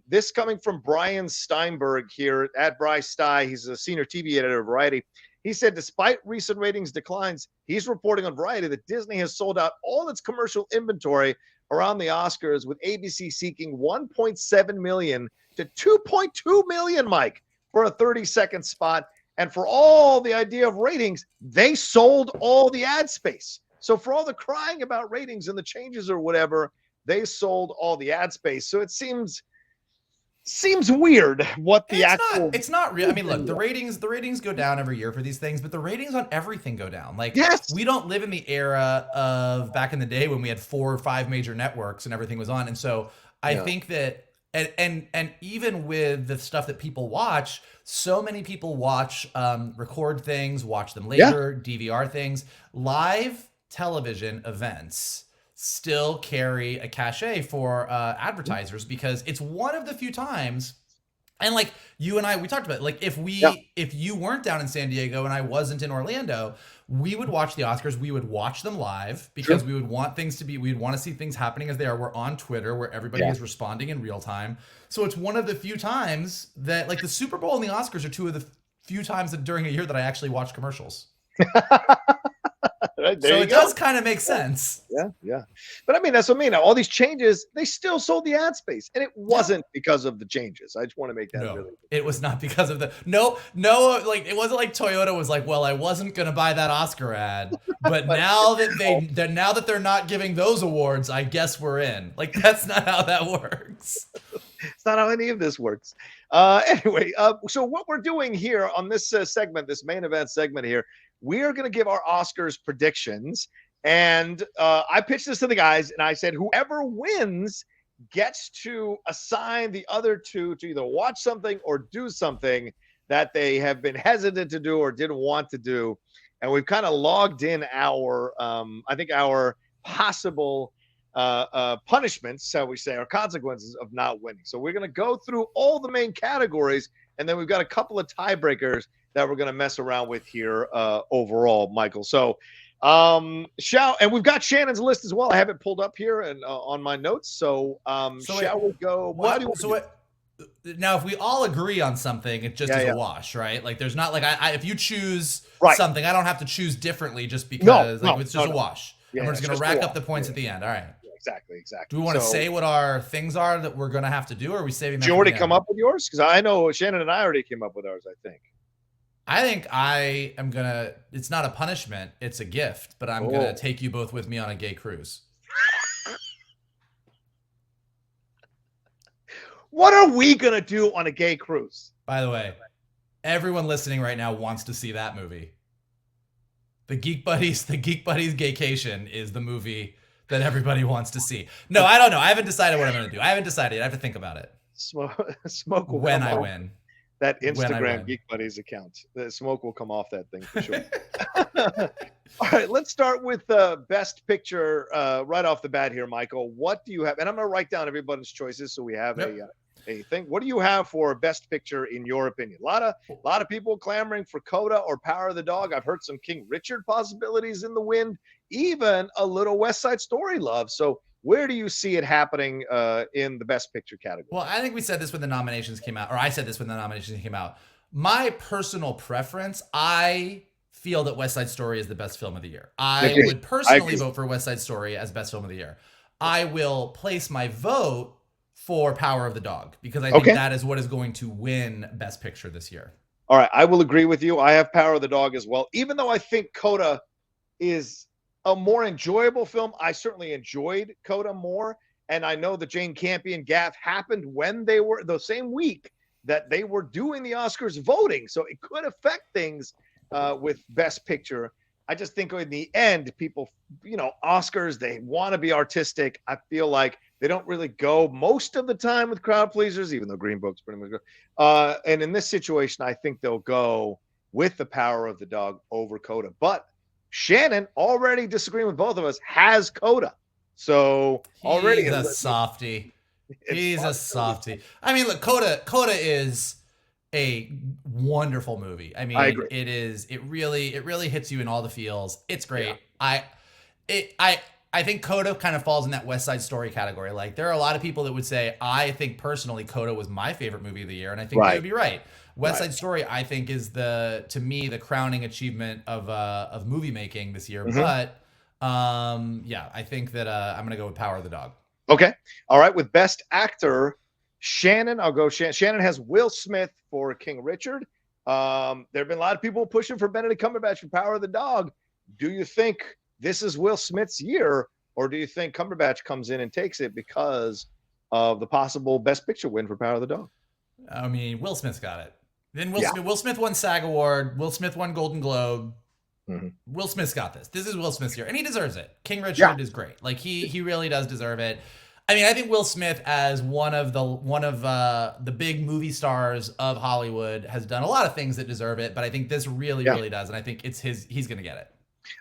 This coming from Brian Steinberg here at Bryce Stye. He's a senior TV editor of Variety. He said, despite recent ratings declines, he's reporting on Variety that Disney has sold out all its commercial inventory around the Oscars, with ABC seeking 1.7 million to 2.2 million, Mike, for a 30-second spot. And for all the idea of ratings, they sold all the ad space. So for all the crying about ratings and the changes or whatever, they sold all the ad space. So it seems weird what the it's not real. I mean, look, the ratings go down every year for these things, but the ratings on everything go down. Like, we don't live in the era of back in the day when we had 4 or 5 major networks and everything was on. And so I think that and even with the stuff that people watch, so many people watch, record things, watch them later, DVR things. Live television events still carry a cachet for advertisers because it's one of the few times. And like you and I, we talked about it. Like if you weren't down in San Diego and I wasn't in Orlando, we would watch the Oscars. We would watch them live because we would want things to be, we'd want to see things happening as they are. We're on Twitter where everybody is responding in real time. So it's one of the few times that like the Super Bowl and the Oscars are two of the few times that during a year that I actually watch commercials. Right, so it does kind of make sense. Yeah. But I mean, that's what I mean. All these changes, they still sold the ad space. And it wasn't because of the changes. I just want to make that really clear. It was not because of the no, like it wasn't like Toyota was like, well, I wasn't gonna buy that Oscar ad, but now that they're not giving those awards, I guess we're in. Like that's not how that works. It's not how any of this works. Anyway, so what we're doing here on this segment, this main event segment here, we are going to give our Oscars predictions. And I pitched this to the guys, and I said, whoever wins gets to assign the other two to either watch something or do something that they have been hesitant to do or didn't want to do. And we've kind of logged in our, I think, our possible punishments, shall we say, or consequences of not winning. So we're going to go through all the main categories, and then we've got a couple of tiebreakers that we're going to mess around with here overall, Michael. So and we've got Shannon's list as well. I have it pulled up here and on my notes. So shall we go? Now, if we all agree on something, it just is a wash, right? Like there's not like if you choose something, I don't have to choose differently just because it's just a wash. Yeah, and we're just going to rack up the points at the end. All right. Exactly. Do we want to say what our things are that we're going to have to do, or are we saving that? Did you already come up with yours? Because I know Shannon and I already came up with ours, I think. I think I am going to, it's not a punishment, it's a gift, but I'm going to take you both with me on a gay cruise. What are we going to do on a gay cruise? By the way, everyone listening right now wants to see that movie. The Geek Buddies Gaycation is the movie that everybody wants to see. No, I don't know. I haven't decided what I'm going to do. I haven't decided. I have to think about it. Smoke will when I win. That Instagram Geek Buddies account. The smoke will come off that thing for sure. All right, let's start with Best Picture right off the bat here, Michael. What do you have? And I'm going to write down everybody's choices so we have a thing. What do you have for Best Picture in your opinion? A lot of people clamoring for Coda or Power of the Dog. I've heard some King Richard possibilities in the wind, even a little West Side Story love. So where do you see it happening in the Best Picture category? Well, I think we said this when the nominations came out, or I said this when the nominations came out. My personal preference, I feel that West Side Story is the best film of the year. I would personally vote for West Side Story as best film of the year. I will place my vote for Power of the Dog because I think that is what is going to win Best Picture this year. All right, I will agree with you. I have Power of the Dog as well. Even though I think Coda is a more enjoyable film, I certainly enjoyed Coda more. And I know the Jane Campion gaffe happened when they were the same week that they were doing the Oscars voting. So it could affect things with Best Picture. I just think in the end, people, Oscars, they want to be artistic. I feel like they don't really go most of the time with crowd pleasers, even though Green Book's pretty much go. And in this situation, I think they'll go with the Power of the Dog over Coda. But Shannon, already disagreeing with both of us, has Coda. So already he's a softie. He's a softie. I mean, look, Coda is a wonderful movie. I mean, I agree. It really hits you in all the feels. It's great. Yeah. I think Coda kind of falls in that West Side Story category. Like there are a lot of people that would say, I think personally Coda was my favorite movie of the year. And I think they would be right. West Side Story, I think, is to me the crowning achievement of movie making this year. Mm-hmm. But I think that I'm gonna go with Power of the Dog. Okay, all right. With Best Actor, Shannon, I'll go. Shannon has Will Smith for King Richard. There have been a lot of people pushing for Benedict Cumberbatch for Power of the Dog. Do you think this is Will Smith's year, or do you think Cumberbatch comes in and takes it because of the possible Best Picture win for Power of the Dog? I mean, Will Smith's got it. Then Will Smith won SAG Award. Will Smith won Golden Globe. Mm-hmm. Will Smith's got this. This is Will Smith's year, and he deserves it. King Richard is great. Like he really does deserve it. I mean, I think Will Smith, as one of the big movie stars of Hollywood, has done a lot of things that deserve it. But I think this really does, and I think it's his. He's going to get it.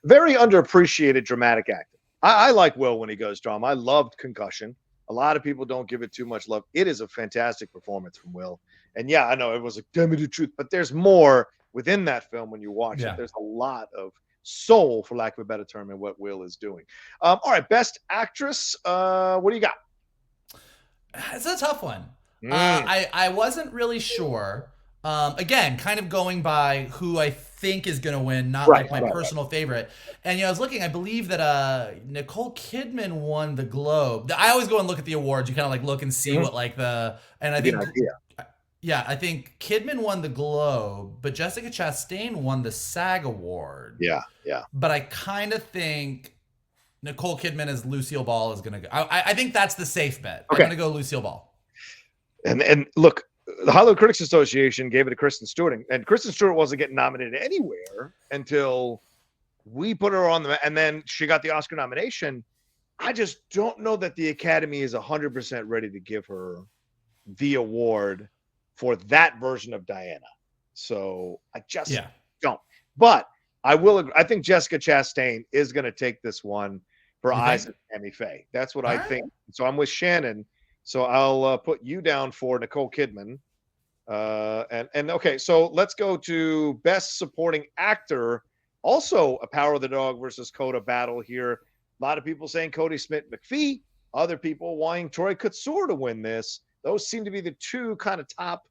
Very underappreciated dramatic actor. I like Will when he goes drama. I loved Concussion. A lot of people don't give it too much love. It is a fantastic performance from Will. And yeah, I know it was like, damn me the truth, but there's more within that film when you watch it. There's a lot of soul, for lack of a better term, in what Will is doing. All right, best actress. What do you got? It's a tough one. I wasn't really sure. Again, kind of going by who I think is going to win, not like my personal favorite. And I was looking. I believe that Nicole Kidman won the Globe. I always go and look at the awards. You kind of like look and see what like the. And I think. Yeah, I think Kidman won the Globe, but Jessica Chastain won the SAG Award. Yeah. But I kind of think Nicole Kidman as Lucille Ball is going to go. I think that's the safe bet. Okay. I'm going to go Lucille Ball. And look, the Hollywood Critics Association gave it to Kristen Stewart, and Kristen Stewart wasn't getting nominated anywhere until we put her on and then she got the Oscar nomination. I just don't know that the Academy is 100% ready to give her the award for that version of Diana. So I just don't. But I will. I think Jessica Chastain is going to take this one for Eyes of Tammy Faye. That's what I think. So I'm with Shannon. So I'll put you down for Nicole Kidman. And okay, so let's go to Best Supporting Actor. Also a Power of the Dog versus Coda battle here. A lot of people saying Cody Smith-McPhee. Other people wanting Troy Kotsur to win this. Those seem to be the two kind of top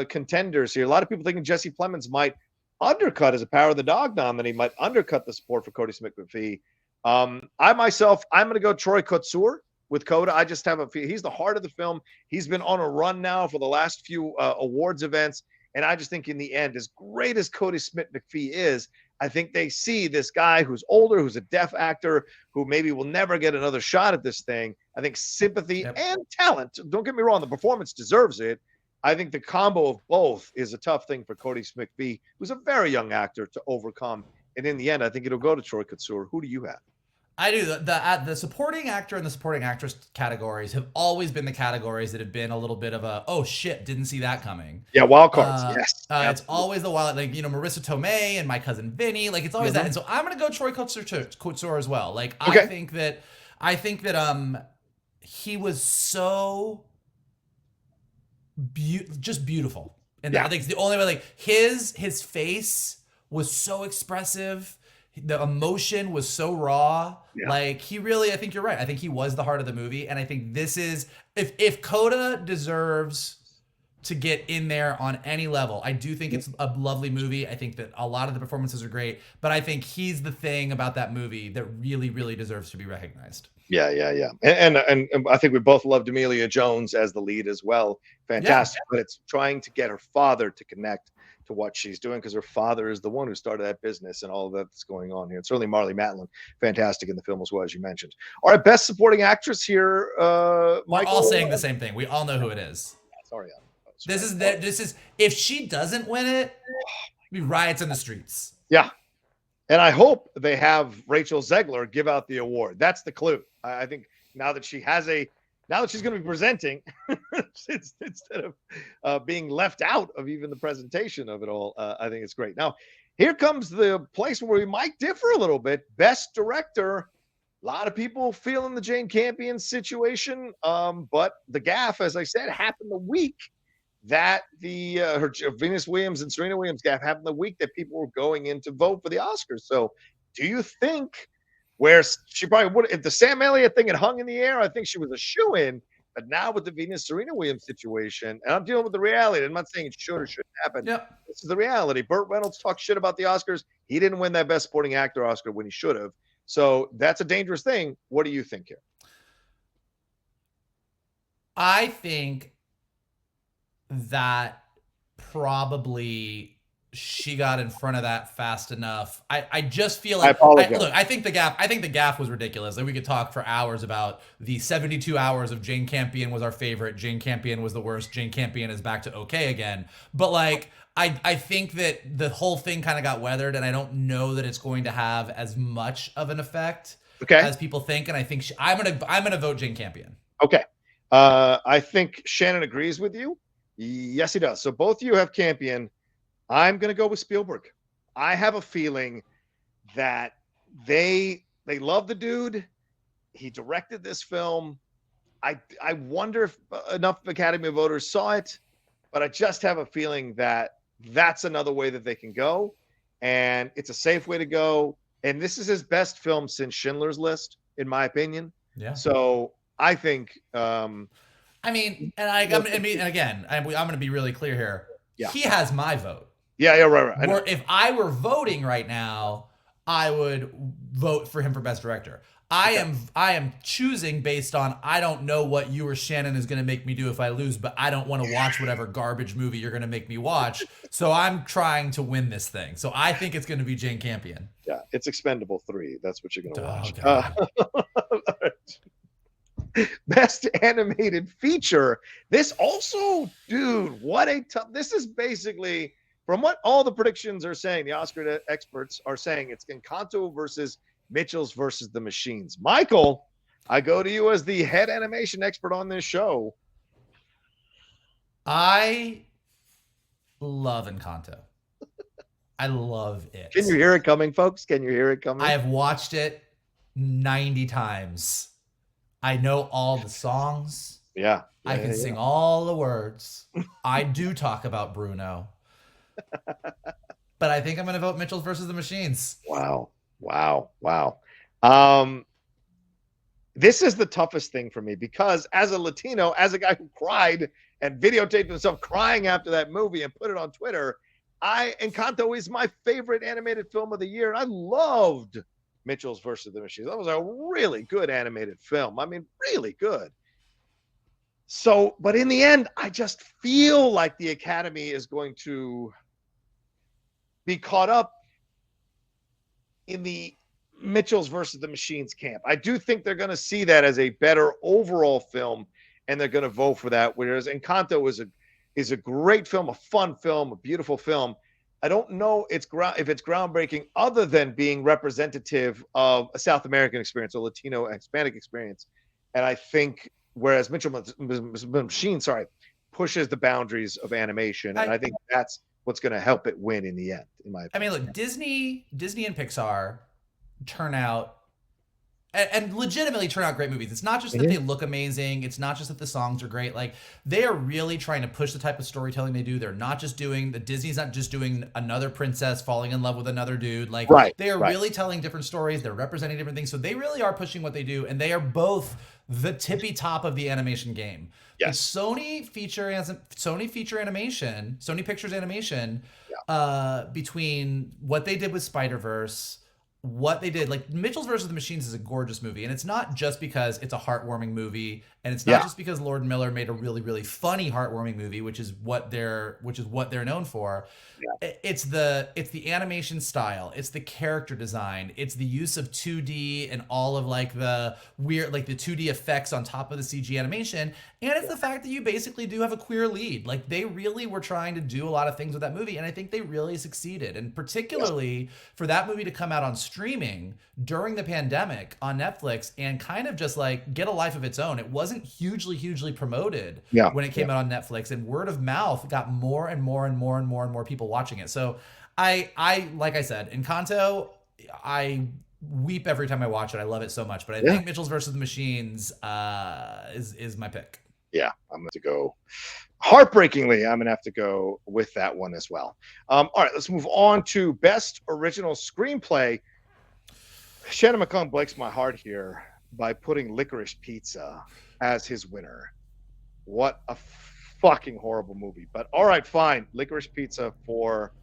contenders here. A lot of people thinking Jesse Plemons might undercut as a Power of the Dog nominee, might undercut the support for Cody Smith-McPhee. I'm going to go Troy Kotsur with Coda. I just have a feel he's the heart of the film. He's been on a run now for the last few awards events. And I just think in the end, as great as Cody Smith-McPhee is, I think they see this guy who's older, who's a deaf actor, who maybe will never get another shot at this thing. I think sympathy and talent, don't get me wrong, the performance deserves it. I think the combo of both is a tough thing for Cody Smith-McPhee, who's a very young actor, to overcome. And in the end, I think it'll go to Troy Kotsur. Who do you have? I do. The supporting actor and the supporting actress categories have always been the categories that have been a little bit of a, oh shit, didn't see that coming. Yeah, wild cards. Yes. It's always the wild, like, Marissa Tomei and My Cousin Vinny. Like, it's always that. And so I'm going to go Troy Kotsur as well. Like, I think that he was so just beautiful. And I think it's the only way, like, his face was so expressive. The emotion was so raw. Yeah. Like, he really, I think you're right. I think he was the heart of the movie. And I think this is, if Coda deserves to get in there on any level, I do think it's a lovely movie. I think that a lot of the performances are great, but I think he's the thing about that movie that really, really deserves to be recognized. Yeah. And I think we both loved Amelia Jones as the lead as well. Fantastic. But it's trying to get her father to connect to what she's doing, because her father is the one who started that business and all of that's going on here. And certainly Marlee Matlin, fantastic in the film as well, as you mentioned. All right, best supporting actress here. We're all saying the same thing. We all know who it is. Sorry. This is if she doesn't win it, we riots in the streets. Yeah. And I hope they have Rachel Zegler give out the award. That's the clue. I think now that she's going to be presenting, instead of being left out of even the presentation of it all, I think it's great. Now, here comes the place where we might differ a little bit. Best director. A lot of people feeling the Jane Campion situation, but the gaffe, as I said, happened the week that her Venus Williams and Serena Williams gaffe happened the week that people were going in to vote for the Oscars. So, do you think? Where she probably would, if the Sam Elliott thing had hung in the air, I think she was a shoo-in. But now with the Venus Serena Williams situation, and I'm dealing with the reality. I'm not saying it should or shouldn't happen. Yep. This is the reality. Burt Reynolds talked shit about the Oscars. He didn't win that Best Supporting Actor Oscar when he should have. So that's a dangerous thing. What do you think here? I think that probably she got in front of that fast enough. I just feel like I think the gaffe was ridiculous. Like, we could talk for hours about the 72 hours of Jane Campion was our favorite. Jane Campion was the worst. Jane Campion is back to okay again. But like, I think that the whole thing kind of got weathered, and I don't know that it's going to have as much of an effect as people think. And I think I'm gonna vote Jane Campion. Okay. I think Shannon agrees with you. Yes, he does. So both of you have Campion. I'm going to go with Spielberg. I have a feeling that they love the dude. He directed this film. I wonder if enough Academy voters saw it, but I just have a feeling that that's another way that they can go, and it's a safe way to go. And this is his best film since Schindler's List, in my opinion. Yeah. So I think. I mean, and again, I'm going to be really clear here. Yeah. He has my vote. Yeah, right. If I were voting right now, I would vote for him for Best Director. I am choosing based on I don't know what you or Shannon is going to make me do if I lose, but I don't want to watch whatever garbage movie you're going to make me watch. So I'm trying to win this thing. So I think it's going to be Jane Campion. Yeah, it's Expendable 3. That's what you're going to watch. Best Animated Feature. This also, dude, what a tough. This is basically, from what all the predictions are saying, the Oscar experts are saying, it's Encanto versus Mitchell's versus the Machines. Michael, I go to you as the head animation expert on this show. I love Encanto. I love it. Can you hear it coming, folks? Can you hear it coming? I have watched it 90 times. I know all the songs. Yeah. I can sing all the words. I do talk about Bruno. But I think I'm going to vote Mitchell's versus the Machines. Wow. This is the toughest thing for me because as a Latino, as a guy who cried and videotaped himself crying after that movie and put it on Twitter, Encanto is my favorite animated film of the year. And I loved Mitchell's versus the Machines. That was a really good animated film. I mean, really good. So, but in the end, I just feel like the Academy is going to be caught up in the Mitchell's versus the Machines camp. I do think they're going to see that as a better overall film, and they're going to vote for that. Whereas Encanto is a great film, a fun film, a beautiful film. I don't know if it's groundbreaking other than being representative of a South American experience, a Latino and Hispanic experience. And I think whereas Mitchell's Machine, pushes the boundaries of animation. And I think that's what's going to help it win in the end, in my opinion. I mean, look, Disney and Pixar turn out and legitimately turn out great movies. It's not just that they look amazing. It's not just that the songs are great. Like, they are really trying to push the type of storytelling they do. They're not just doing Disney's not just doing another princess falling in love with another dude. Like, they are really telling different stories. They're representing different things. So they really are pushing what they do. And they are both the tippy top of the animation game. Yes. Sony Pictures Animation, between what they did with Spider-Verse, what they did, like Mitchell's versus the Machines is a gorgeous movie, and it's not just because it's a heartwarming movie, and it's not just because Lord and Miller made a really, really funny heartwarming movie, which is what they're known for. It's the animation style, it's the character design, it's the use of 2D and all of like the weird, like the 2D effects on top of the CG animation, and it's the fact that you basically do have a queer lead. Like, they really were trying to do a lot of things with that movie, and I think they really succeeded. And particularly for that movie to come out on streaming during the pandemic on Netflix and kind of just like get a life of its own. It wasn't hugely promoted when it came out on Netflix, and word of mouth got more and more people watching it. So I like I said, Encanto, I weep every time I watch it. I love it so much, but I think Mitchell's versus the Machines is my pick. Yeah, I'm going to go. Heartbreakingly, I'm going to have to go with that one as well. All right, let's move on to Best Original Screenplay. Shannon McCollum breaks my heart here by putting Licorice Pizza as his winner. What a fucking horrible movie. But all right, fine. Licorice Pizza for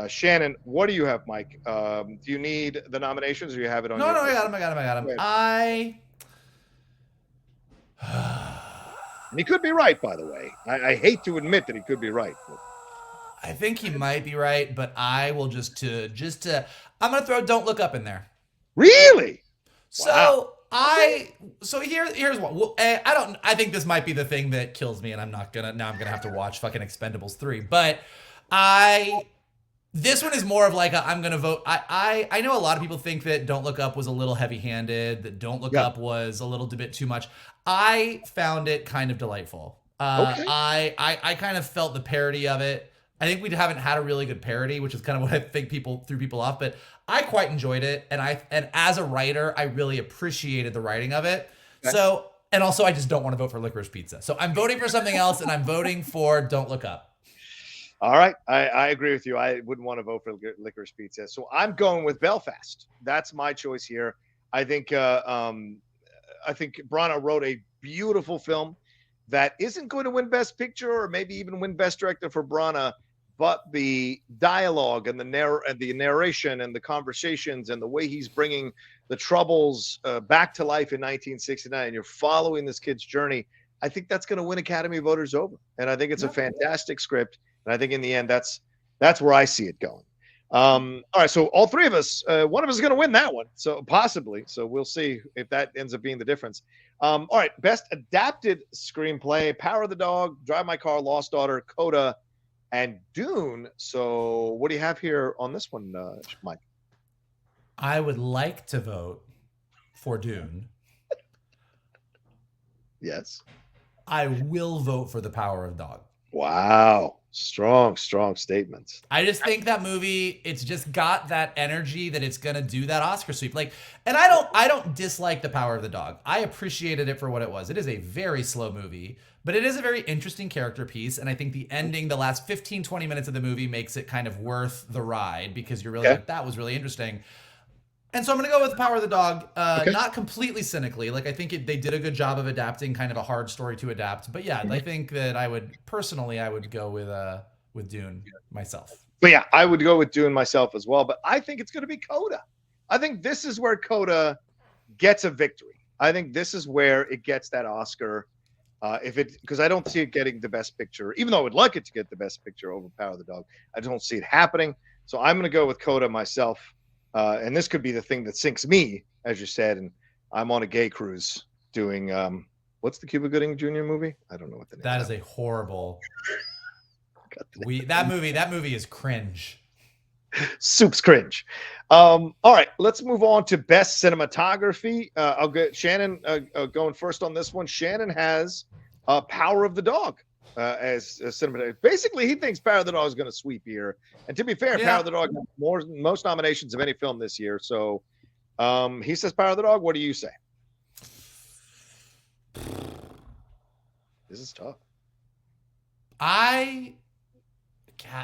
Shannon. What do you have, Mike? Do you need the nominations, or do you have it on? No, I got him. And he could be right, by the way. I hate to admit that he could be right. I think he might be right, but I will just to I'm gonna throw Don't Look Up in there. Really? Wow. So here's what. Well, I think this might be the thing that kills me, and I'm gonna have to watch fucking Expendables 3. But This one is more of like I'm gonna vote. I know a lot of people think that Don't Look Up was a little heavy-handed, that Don't Look Up was a little bit too much. I found it kind of delightful. Okay. I kind of felt the parody of it. I think we haven't had a really good parody, which is kind of what I think threw people off. But I quite enjoyed it, and as a writer, I really appreciated the writing of it. Okay. So, and also, I just don't want to vote for Licorice Pizza. So I'm voting for something else, and I'm voting for Don't Look Up. All right, I agree with you. I wouldn't want to vote for Licorice Pizza, so I'm going with Belfast. That's my choice here. I think Branagh wrote a beautiful film that isn't going to win Best Picture or maybe even win Best Director for Branagh, but the dialogue and the narration and the conversations and the way he's bringing the Troubles back to life in 1969, and you're following this kid's journey. I think that's going to win Academy voters over, and I think it's a fantastic script. And I think in the end, that's where I see it going. All right, so all three of us, one of us is going to win that one, so possibly. So we'll see if that ends up being the difference. All right, best adapted screenplay: Power of the Dog, Drive My Car, Lost Daughter, Coda, and Dune. So what do you have here on this one, Mike? I would like to vote for Dune. Yes. I will vote for The Power of the Dog. Wow. Strong statements. I just think that movie, it's just got that energy that it's gonna do that Oscar sweep. Like, and I don't dislike The Power of the Dog. I appreciated it for what it was. It is a very slow movie, but it is a very interesting character piece. And I think the ending, the last 15, 20 minutes of the movie makes it kind of worth the ride because you're really like, that was really interesting. And so I'm going to go with The Power of the Dog, not completely cynically. Like, I think they did a good job of adapting kind of a hard story to adapt. But yeah, I think that I would go with Dune myself. But yeah, I would go with Dune myself as well. But I think it's going to be Coda. I think this is where Coda gets a victory. I think this is where it gets that Oscar. Because I don't see it getting the Best Picture, even though I would like it to get the Best Picture over Power of the Dog. I don't see it happening. So I'm going to go with Coda myself. And this could be the thing that sinks me, as you said. And I'm on a gay cruise doing what's the Cuba Gooding Jr. movie? I don't know what the name. That is a horrible. That movie is cringe. Soup's cringe. All right, let's move on to best cinematography. I'll get Shannon going first on this one. Shannon has Power of the Dog as cinematography. Basically, he thinks Power of the Dog is going to sweep here. And to be fair, Power of the Dog has most nominations of any film this year. So he says Power of the Dog. What do you say? This is tough.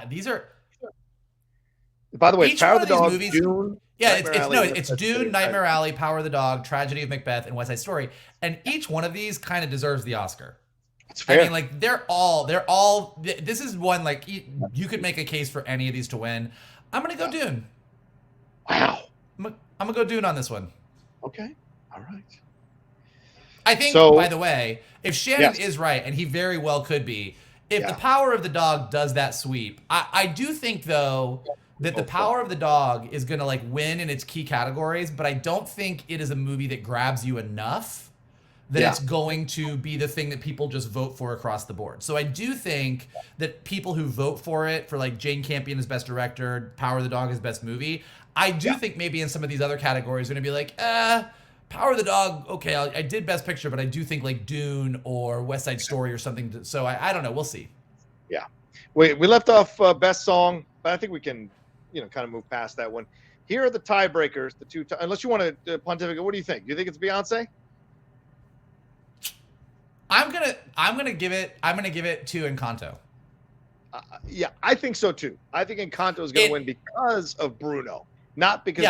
These are. By the way, Power of the Dog, movies, Dune. Yeah, it's Dune, Nightmare Alley, Power of the Dog, Tragedy of Macbeth, and West Side Story. And each one of these kind of deserves the Oscar. It's fair. I mean, like they're all. This is one like you could make a case for any of these to win. I'm gonna go Dune. Wow. I'm gonna go Dune on this one. Okay. All right. I think, by the way, if Shannon is right, and he very well could be, if the Power of the Dog does that sweep, I do think though that the Power of the Dog is gonna like win in its key categories, but I don't think it is a movie that grabs you enough that it's going to be the thing that people just vote for across the board. So I do think that people who vote for it, for like Jane Campion as Best Director, Power of the Dog as Best Movie, I do think maybe in some of these other categories, they're going to be like, Power of the Dog, okay, I did Best Picture, but I do think like Dune or West Side Story or something. So I don't know. We'll see. Yeah. We left off Best Song, but I think we can, kind of move past that one. Here are the tiebreakers, unless you want to pontificate. What do you think? Do you think it's Beyonce? I'm gonna give it to Encanto. Yeah, I think so too. I think Encanto is going to win because of Bruno, not because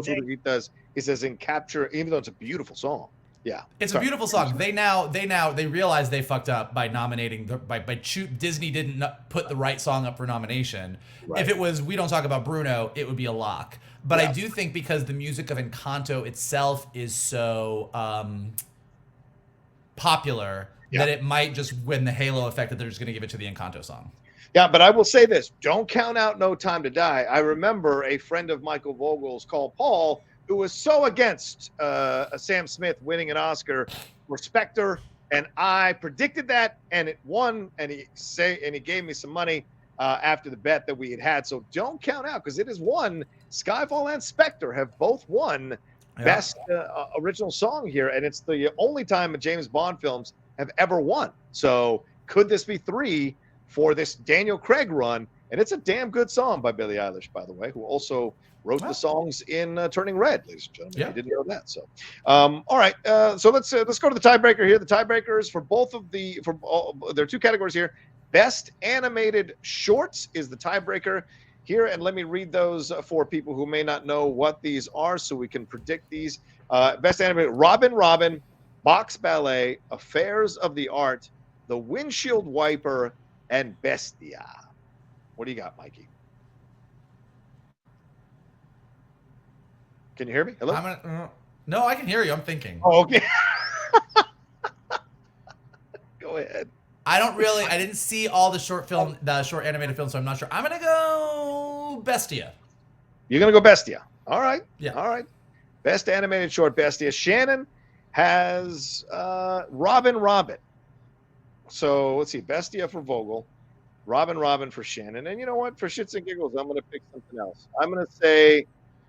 he does. He says in Capture, even though it's a beautiful song. Yeah, it's a beautiful song. They realize they fucked up by nominating Disney didn't put the right song up for nomination. Right. If it was We Don't Talk About Bruno, it would be a lock. But I do think because the music of Encanto itself is so popular that it might just win the halo effect that they're just going to give it to the Encanto song. Yeah, but I will say this. Don't count out No Time to Die. I remember a friend of Michael Vogel's called Paul, who was so against Sam Smith winning an Oscar for Spectre, and I predicted that, and it won, and he gave me some money. after the bet that we had. So don't count out because it is won. Skyfall and Spectre have both won best original song here, and it's the only time James Bond films have ever won. So could this be 3 for this Daniel Craig run? And it's a damn good song by Billie Eilish, by the way, who also wrote the songs in Turning Red, ladies and gentlemen. Yeah. I didn't know that. So, all right. So let's go to the tiebreaker here. The tiebreakers for both of there are 2 categories here. Best animated shorts is the tiebreaker here, and let me read those for people who may not know what these are, so we can predict these. Best animated: Robin, Box Ballet, Affairs of the Art, The Windshield Wiper, and Bestia. What do you got, Mikey? Can you hear me? Hello? No, I can hear you. I'm thinking. Oh, okay. Go ahead. I didn't see all the short animated films, so I'm not sure. I'm going to go Bestia. You're going to go Bestia. All right. Yeah. All right. Best animated short, Bestia. Shannon has Robin. So let's see. Bestia for Vogel. Robin for Shannon. And you know what? For shits and giggles, I'm going to pick something else. I'm going to say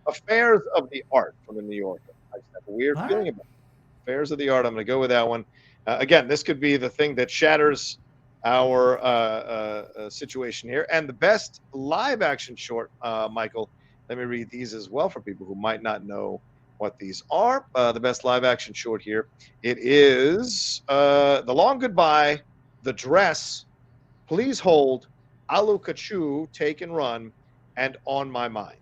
Affairs of the Art from the New Yorker. I just have a weird feeling about it. Affairs of the Art. I'm going to go with that one. Again, this could be the thing that shatters our situation here. And the best live action short, Michael, let me read these as well for people who might not know what these are. The best live action short here. It is The Long Goodbye, The Dress, Please Hold, Alu Kachu, Take and Run, and On My Mind.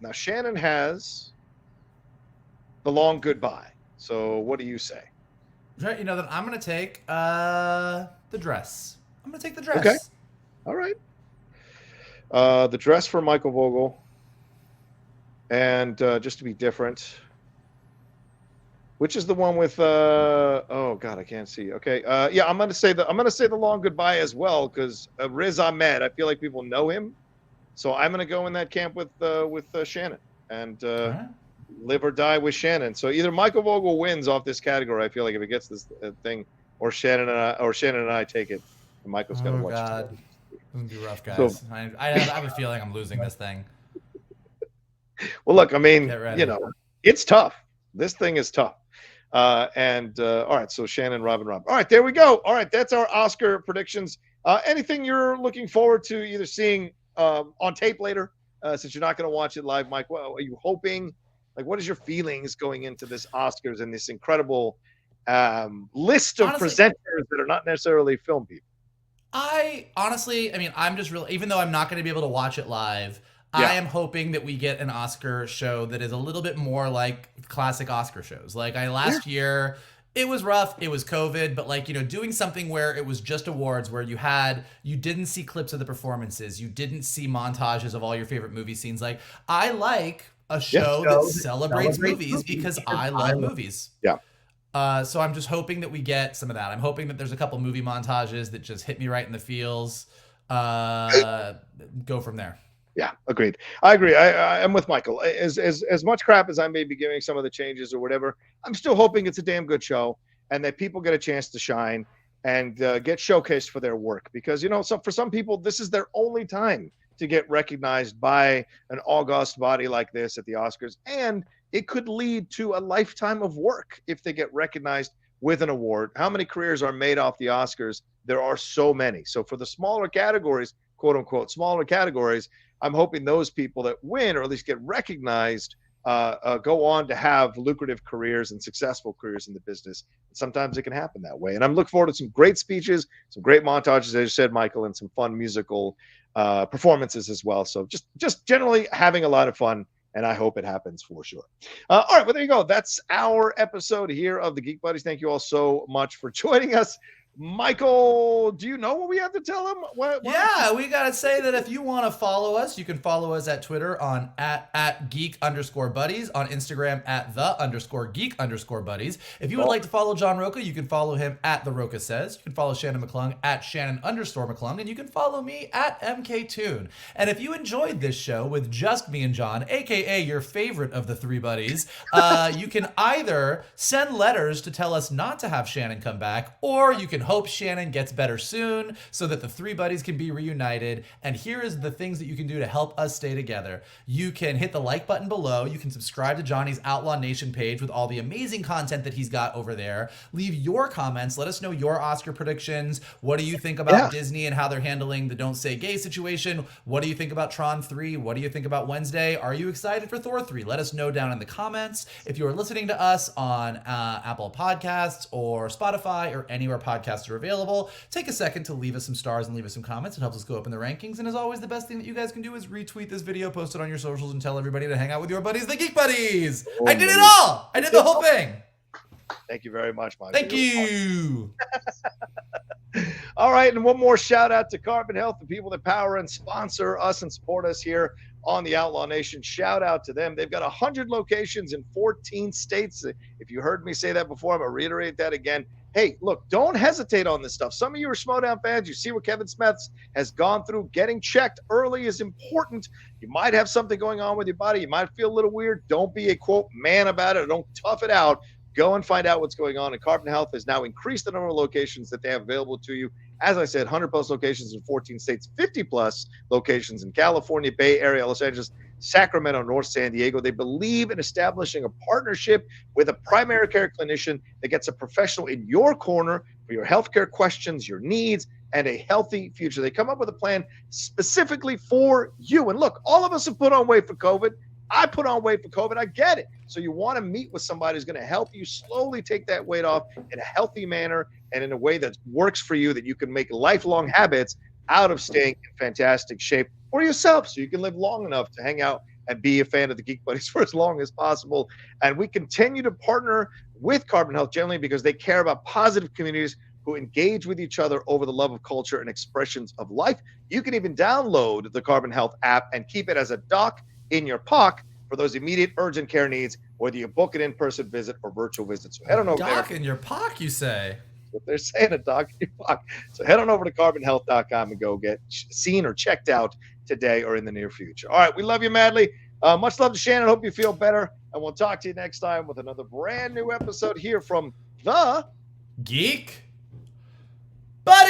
Now, Shannon has The Long Goodbye. So what do you say? You know, then I'm going to take The Dress. I'm going to take The Dress. Okay. All right. The Dress for Michael Vogel. And just to be different, which is the one with oh God, I can't see. Okay. Yeah, I'm gonna say the Long Goodbye as well, because Riz Ahmed, I feel like people know him. So I'm gonna go in that camp with Shannon and live or die with Shannon. So either Michael Vogel wins off this category, I feel like, if it gets this thing, or Shannon and I take it. And Michael's gonna watch it. It's gonna be rough, guys. So, I have a feeling I'm losing this thing. Well, look, I mean, you know, it's tough. This thing is tough. All right, so Shannon, Robin. All right, there we go. All right, that's our Oscar predictions. Anything you're looking forward to either seeing on tape later, since you're not going to watch it live, Mike? Well, are you hoping? Like, what is your feelings going into this Oscars and this incredible list of presenters that are not necessarily film people? I'm just really, even though I'm not going to be able to watch it live, I am hoping that we get an Oscar show that is a little bit more like classic Oscar shows. Like last year, it was rough. It was COVID, but like, you know, doing something where it was just awards, where you didn't see clips of the performances. You didn't see montages of all your favorite movie scenes. Like, I like a show that celebrates movies because I love movies. Yeah. So I'm just hoping that we get some of that. I'm hoping that there's a couple movie montages that just hit me right in the feels. Go from there. Yeah, agreed. I agree. I'm with Michael. As much crap as I may be giving some of the changes or whatever, I'm still hoping it's a damn good show and that people get a chance to shine and get showcased for their work. Because, you know, for some people, this is their only time to get recognized by an august body like this at the Oscars. And it could lead to a lifetime of work if they get recognized with an award. How many careers are made off the Oscars? There are so many. So for the smaller categories, quote unquote, smaller categories, I'm hoping those people that win or at least get recognized go on to have lucrative careers and successful careers in the business. And sometimes it can happen that way. And I'm looking forward to some great speeches, some great montages, as you said, Michael, and some fun musical performances as well. So just generally having a lot of fun. And I hope it happens for sure. All right, well, there you go. That's our episode here of the Geek Buddies. Thank you all so much for joining us. Michael, do you know what we have to tell him? Yeah, we got to say that if you want to follow us, you can follow us at Twitter on at geek_buddies, on Instagram at _geek_buddies. If you would like to follow John Rocha, you can follow him at The Rocha Says. You can follow Shannon McClung at Shannon_McClung, and you can follow me at MKToon. And if you enjoyed this show with just me and John, aka your favorite of the three buddies, you can either send letters to tell us not to have Shannon come back, or you can hope Shannon gets better soon so that the three buddies can be reunited. And here is the things that you can do to help us stay together. You can hit the like button below. You can subscribe to Johnny's Outlaw Nation page with all the amazing content that he's got over there. Leave your comments. Let us know your Oscar predictions. What do you think about Disney and how they're handling the Don't Say Gay situation? What do you think about Tron 3? What do you think about Wednesday? Are you excited for Thor 3? Let us know down in the comments. If you are listening to us on Apple Podcasts or Spotify or anywhere podcasts are available, take a second to leave us some stars and leave us some comments. It helps us go up in the rankings. And as always, the best thing that you guys can do is retweet this video, post it on your socials, and tell everybody to hang out with your buddies, the Geek Buddies. I did it all. I did the whole thing. Thank you very much, Mike. Thank you. All right, and one more shout out to Carbon Health, the people that power and sponsor us and support us here on the Outlaw Nation. Shout out to them. They've got 100 locations in 14 states. If you heard me say that before, I'm going to reiterate that again. Hey, look, don't hesitate on this stuff. Some of you are Schmodown fans. You see what Kevin Smets has gone through. Getting checked early is important. You might have something going on with your body. You might feel a little weird. Don't be a, quote, man about it. Don't tough it out. Go and find out what's going on. And Carbon Health has now increased the number of locations that they have available to you. As I said, 100-plus locations in 14 states, 50-plus locations in California, Bay Area, Los Angeles, Sacramento, North San Diego. They believe in establishing a partnership with a primary care clinician that gets a professional in your corner for your healthcare questions, your needs, and a healthy future. They come up with a plan specifically for you. And look, all of us have put on weight for COVID. I put on weight for COVID. I get it. So you want to meet with somebody who's going to help you slowly take that weight off in a healthy manner and in a way that works for you, that you can make lifelong habits out of staying in fantastic shape for yourself so you can live long enough to hang out and be a fan of the Geek Buddies for as long as possible. And we continue to partner with Carbon Health generally because they care about positive communities who engage with each other over the love of culture and expressions of life. You can even download the Carbon Health app and keep it as a doc in your pocket for those immediate urgent care needs, whether you book an in-person visit or virtual visit. So head on over there. Doc in your pocket, you say? What they're saying, a doc in your pocket. So head on over to carbonhealth.com and go get seen or checked out today or in the near future. All right, we love you madly. Much love to Shannon. Hope you feel better. And we'll talk to you next time with another brand new episode here from the Geek Buddies!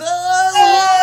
Oh!